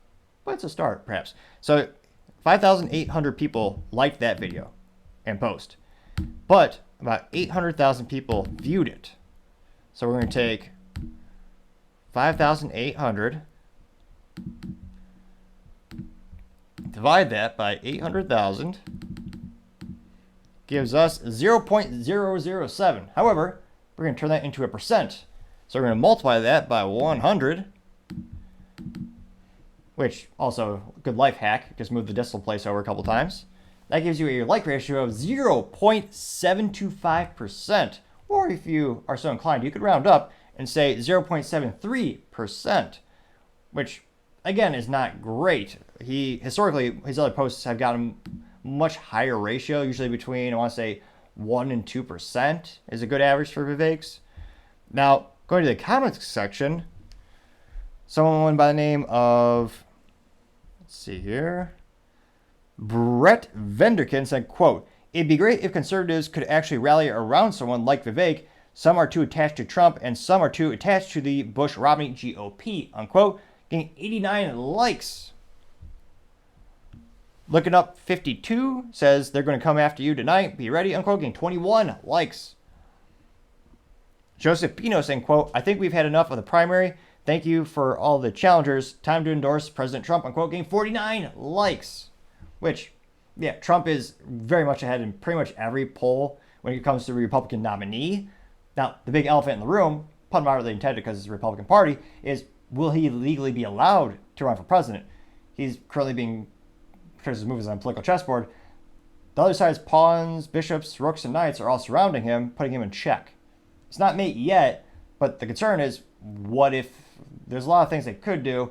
but it's a start, perhaps. So 5,800 people liked that video and post, but about 800,000 people viewed it. So we're going to take 5,800, divide that by 800,000, gives us 0.007. However, we're going to turn that into a percent. So we're going to multiply that by 100, which also a good life hack, just move the decimal place over a couple times. That gives you a like ratio of 0.725%. Or if you are so inclined, you could round up and say 0.73%, which again is not great. Historically, his other posts have gotten much higher ratio, usually between, I want to say, 1 and 2% is a good average for Vivek's. Now, going to the comments section, someone by the name of, let's see here, Brett Venderkin said, quote, "It'd be great if conservatives could actually rally around someone like Vivek. Some are too attached to Trump and some are too attached to the Bush-Romney GOP," unquote, getting 89 likes. Looking Up 52 says they're going to come after you tonight. Be ready, unquote, getting 21 likes. Joseph Pino saying, quote, I think we've had enough of the primary. Thank you for all the challengers. Time to endorse President Trump, unquote, getting 49 likes. Which, yeah, Trump is very much ahead in pretty much every poll when it comes to the Republican nominee. Now, the big elephant in the room, pun moderately intended because it's the Republican Party, is will he legally be allowed to run for president? He's currently being, because his moves on the political chessboard. The other side's pawns, bishops, rooks, and knights are all surrounding him, putting him in check. It's not mate yet, but the concern is, what if there's a lot of things they could do?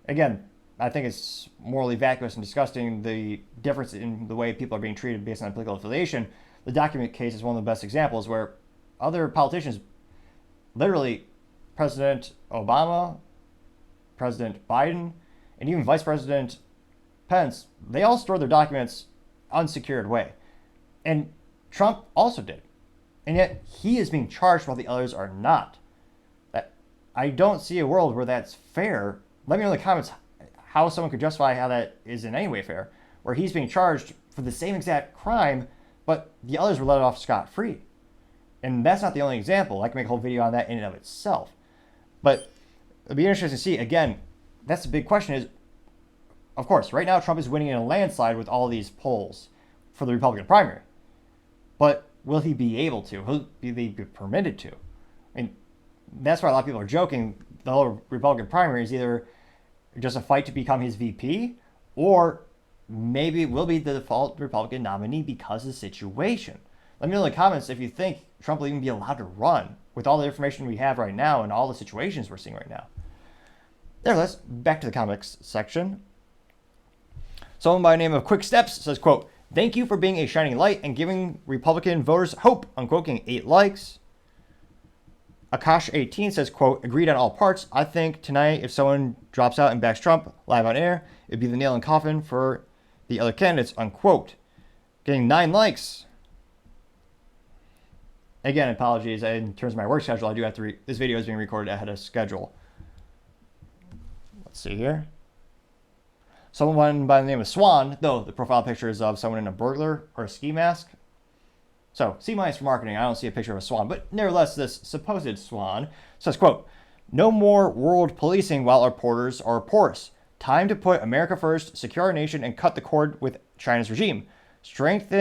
Again, I think it's morally vacuous and disgusting, the difference in the way people are being treated based on political affiliation. The document case is one of the best examples where other politicians, literally President Obama, President Biden, and even Vice President Pence, they all store their documents unsecured way. And Trump also did. And yet he is being charged while the others are not. I don't see a world where that's fair. Let me know in the comments how someone could justify how that is in any way fair, where he's being charged for the same exact crime, but the others were let off scot-free. And that's not the only example. I can make a whole video on that in and of itself. But it'll be interesting to see. Again, that's the big question is, of course, right now Trump is winning in a landslide with all these polls for the Republican primary. But will he be able to? Will he be permitted to? I mean, that's why a lot of people are joking. The whole Republican primary is either just a fight to become his VP, or maybe it will be the default Republican nominee because of the situation. Let me know in the comments if you think Trump will even be allowed to run with all the information we have right now and all the situations we're seeing right now. Nevertheless, back to the comics section. Someone by the name of Quick Steps says, quote, thank you for being a shining light and giving Republican voters hope, unquote, getting 8 likes. Akash18 says, quote, agreed on all parts. I think tonight if someone drops out and backs Trump live on air, it'd be the nail in coffin for the other candidates, unquote. Getting 9 likes. Again, apologies. In terms of my work schedule, I do have to this video is being recorded ahead of schedule. Let's see here. Someone by the name of Swan, though the profile picture is of someone in a burglar or a ski mask. So, C- for marketing, I don't see a picture of a swan, but nevertheless, this supposed swan says, quote, no more world policing while our borders are porous. Time to put America first, secure our nation, and cut the cord with China's regime. Strength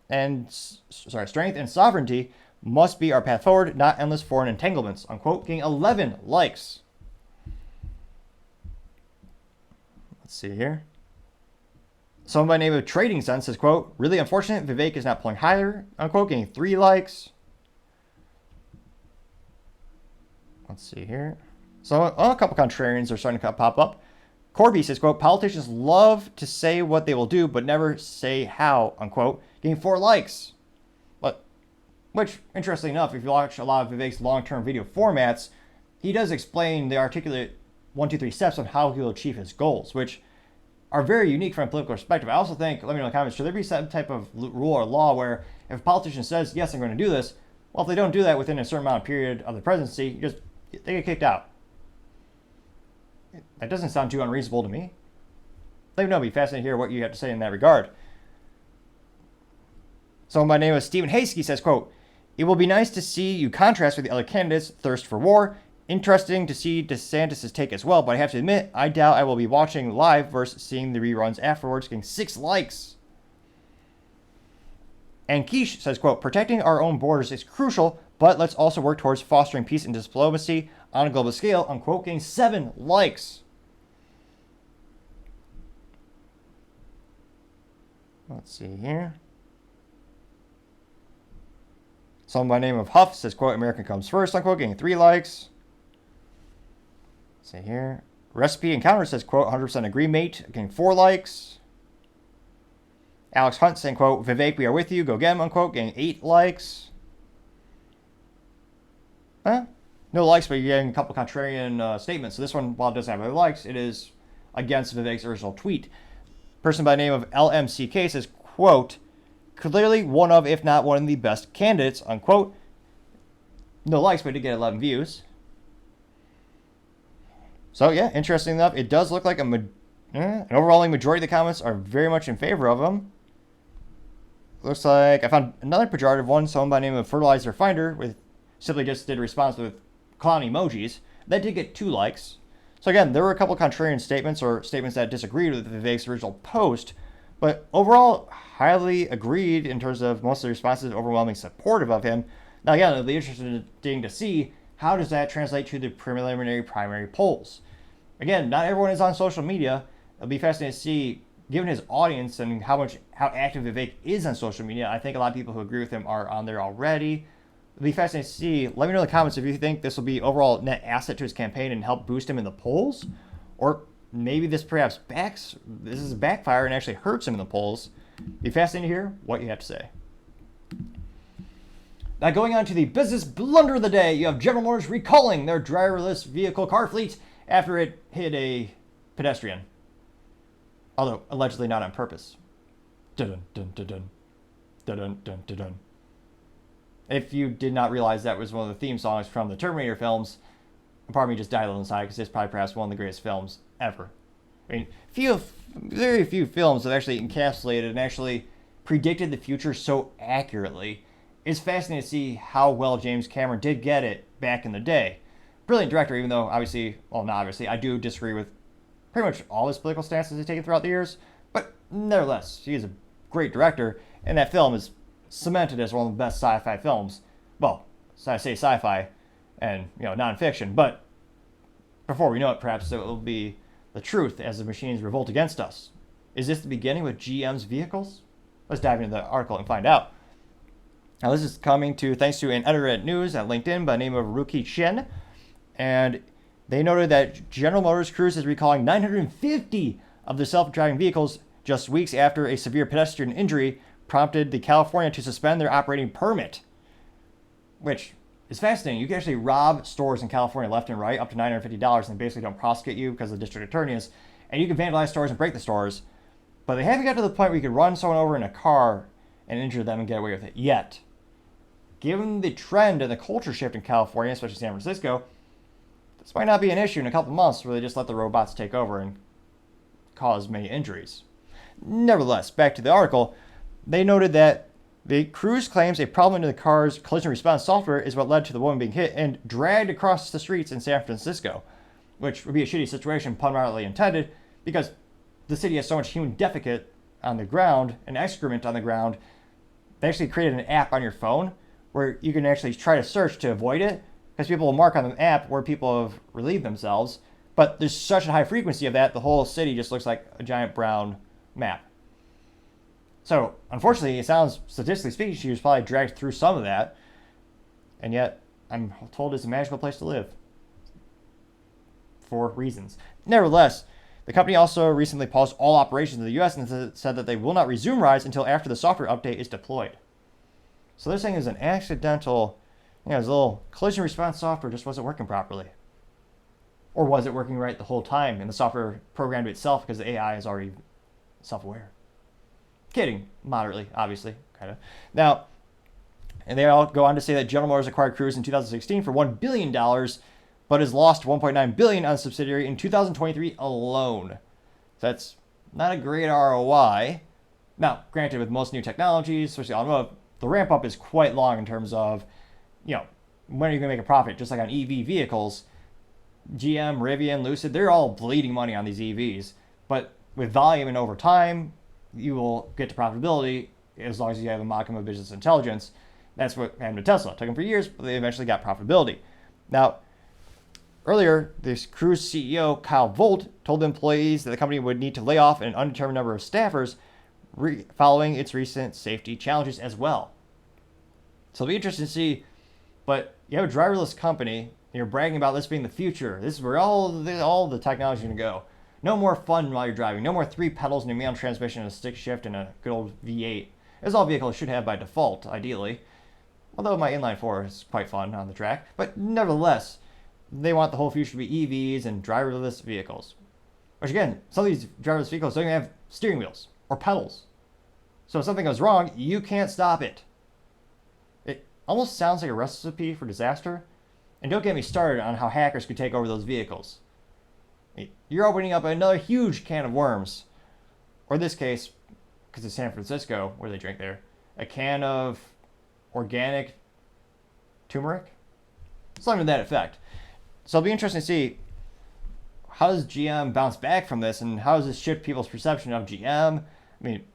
and sovereignty must be our path forward, not endless foreign entanglements, unquote, getting 11 likes. Let's see here. Someone by the name of Trading Sense says, quote, really unfortunate Vivek is not pulling higher, unquote, getting 3 likes. Let's see here. So a couple contrarians are starting to pop up. Corby says, quote, politicians love to say what they will do, but never say how, unquote, getting 4 likes. But, which, interestingly enough, if you watch a lot of Vivek's long-term video formats, he does explain the articulate 1, 2, 3 steps on how he will achieve his goals, which are very unique from a political perspective. I also think, let me know in the comments, should there be some type of rule or law where if a politician says, yes, I'm going to do this, well, if they don't do that within a certain amount of period of the presidency, they get kicked out. That doesn't sound too unreasonable to me. Let me know. It'd be fascinating to hear what you have to say in that regard. Someone by the name of Stephen Hasky says, quote, it will be nice to see you contrast with the other candidates' thirst for war. Interesting to see DeSantis' take as well, but I have to admit, I doubt I will be watching live versus seeing the reruns afterwards, getting 6 likes. And Keish says, quote, protecting our own borders is crucial, but let's also work towards fostering peace and diplomacy on a global scale, unquote, getting 7 likes. Let's see here. Someone by the name of Huff says, quote, America comes first, unquote, getting 3 likes. Let's see here. Recipe Encounter says, quote, 100% agree, mate, getting 4 likes. Alex Hunt saying, quote, Vivek, we are with you, go get him, unquote, getting 8 likes. No likes, but you're getting a couple contrarian statements. So this one, while it doesn't have any likes, it is against Vivek's original tweet. Person by the name of LMCK says, quote, clearly one of, if not one of the best candidates, unquote. No likes, but it did get 11 views. So yeah, interesting enough, it does look like an overwhelming majority of the comments are very much in favor of him. Looks like I found another pejorative one, someone by the name of Fertilizer Finder with simply just did a response with clown emojis. That did get 2 likes. So again, there were a couple contrarian statements or statements that disagreed with Vivek's original post, but overall, highly agreed in terms of most of the responses, overwhelming supportive of him. Now again, it'll be interesting to see how does that translate to the preliminary primary polls. Again, not everyone is on social media. It'll be fascinating to see, given his audience and how active Vivek is on social media. I think a lot of people who agree with him are on there already. It'll be fascinating to see. Let me know in the comments if you think this will be overall net asset to his campaign and help boost him in the polls, or maybe this perhaps is a backfire and actually hurts him in the polls. It'll be fascinating to hear what you have to say. Now going on to the business blunder of the day, you have General Motors recalling their driverless vehicle car fleet after it hit a pedestrian. Although allegedly not on purpose. Dun dun dun dun dun dun dun dun. If you did not realize that was one of the theme songs from the Terminator films, part of me just died on the side because it's probably perhaps one of the greatest films ever. I mean, very few films have actually encapsulated and actually predicted the future so accurately. It's fascinating to see how well James Cameron did get it back in the day. Brilliant director, even though I do disagree with pretty much all his political stances he's taken throughout the years, but nevertheless, he is a great director, and that film is cemented as one of the best sci-fi films. Well, so I say sci-fi and non-fiction, but before we know it, perhaps it will be the truth as the machines revolt against us. Is this the beginning with GM's vehicles? Let's dive into the article and find out. Now, this is coming thanks to an editor at News at LinkedIn by the name of Rokeby Venus, and they noted that General Motors Cruise is recalling 950 of the self-driving vehicles just weeks after a severe pedestrian injury prompted the California to suspend their operating permit, which is fascinating. You can actually rob stores in California left and right up to $950, and they basically don't prosecute you because the district attorney is, and you can vandalize stores and break the stores, but they haven't got to the point where you could run someone over in a car and injure them and get away with it yet. Given the trend and the culture shift in California, especially San Francisco, this might not be an issue in a couple of months where they just let the robots take over and cause many injuries. Nevertheless, back to the article, they noted that the Cruise claims a problem in the car's collision response software is what led to the woman being hit and dragged across the streets in San Francisco, which would be a shitty situation, pun mildly intended, because the city has so much human defecate on the ground and excrement on the ground. They actually created an app on your phone where you can actually try to search to avoid it, because people will mark on the app where people have relieved themselves. But there's such a high frequency of that, the whole city just looks like a giant brown map. So, unfortunately, it sounds, statistically speaking, she was probably dragged through some of that. And yet, I'm told it's a magical place to live. For reasons. Nevertheless, the company also recently paused all operations in the US and said that they will not resume rides until after the software update is deployed. So they're saying it was an accidental, it was a little collision response software just wasn't working properly. Or was it working right the whole time and the software programmed itself because the AI is already self-aware? Kidding, moderately, obviously, kind of. Now, and they all go on to say that General Motors acquired Cruise in 2016 for $1 billion, but has lost $1.9 billion on subsidiary in 2023 alone. That's not a great ROI. Now, granted, with most new technologies, especially automotive, the ramp up is quite long in terms of, when are you going to make a profit? Just like on EV vehicles, GM, Rivian, Lucid, they're all bleeding money on these EVs. But with volume and over time, you will get to profitability as long as you have a modicum of business intelligence. That's what happened to Tesla. It took them for years, but they eventually got profitability. Now, earlier, this Cruise CEO, Kyle Volt, told employees that the company would need to lay off an undetermined number of staffers following its recent safety challenges as well. So it'll be interesting to see, but you have a driverless company, and you're bragging about this being the future. This is where all the technology is going to go. No more fun while you're driving. No more 3 pedals and a manual transmission and a stick shift and a good old V8. As all vehicles should have by default, ideally. Although my inline-4 is quite fun on the track. But nevertheless, they want the whole future to be EVs and driverless vehicles. Which again, some of these driverless vehicles don't even have steering wheels or pedals. So if something goes wrong, you can't stop it. It almost sounds like a recipe for disaster. And don't get me started on how hackers could take over those vehicles. You're opening up another huge can of worms. Or in this case, because it's San Francisco, where they drink there, a can of organic turmeric? something to that effect. So it'll be interesting to see how does GM bounce back from this, and how does this shift people's perception of GM. I mean,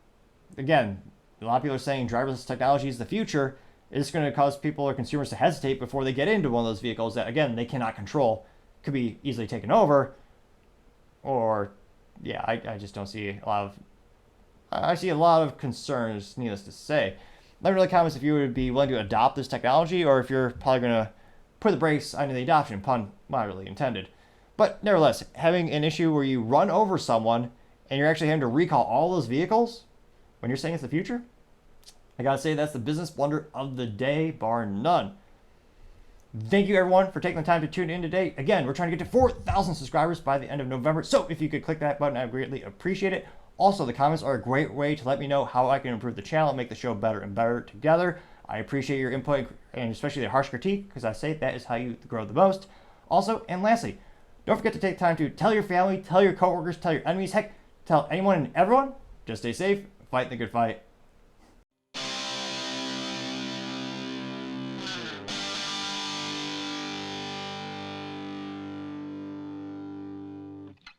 again, a lot of people are saying driverless technology is the future. It's going to cause people or consumers to hesitate before they get into one of those vehicles that, again, they cannot control, could be easily taken over. Or, yeah, I just don't see a lot of, I see a lot of concerns, needless to say. Let me know in the comments if you would be willing to adopt this technology, or if you're probably going to put the brakes on the adoption, pun moderately intended. But nevertheless, having an issue where you run over someone and you're actually having to recall all those vehicles when you're saying it's the future, I gotta say that's the business blunder of the day, bar none. Thank you everyone for taking the time to tune in today. Again, we're trying to get to 4,000 subscribers by the end of November, so if you could click that button, I'd greatly appreciate it. Also, the comments are a great way to let me know how I can improve the channel and make the show better and better together. I appreciate your input, and especially the harsh critique, because I say that is how you grow the most. Also, and lastly, don't forget to take time to tell your family, tell your coworkers, tell your enemies, heck, tell anyone and everyone. Just stay safe, fight the good fight.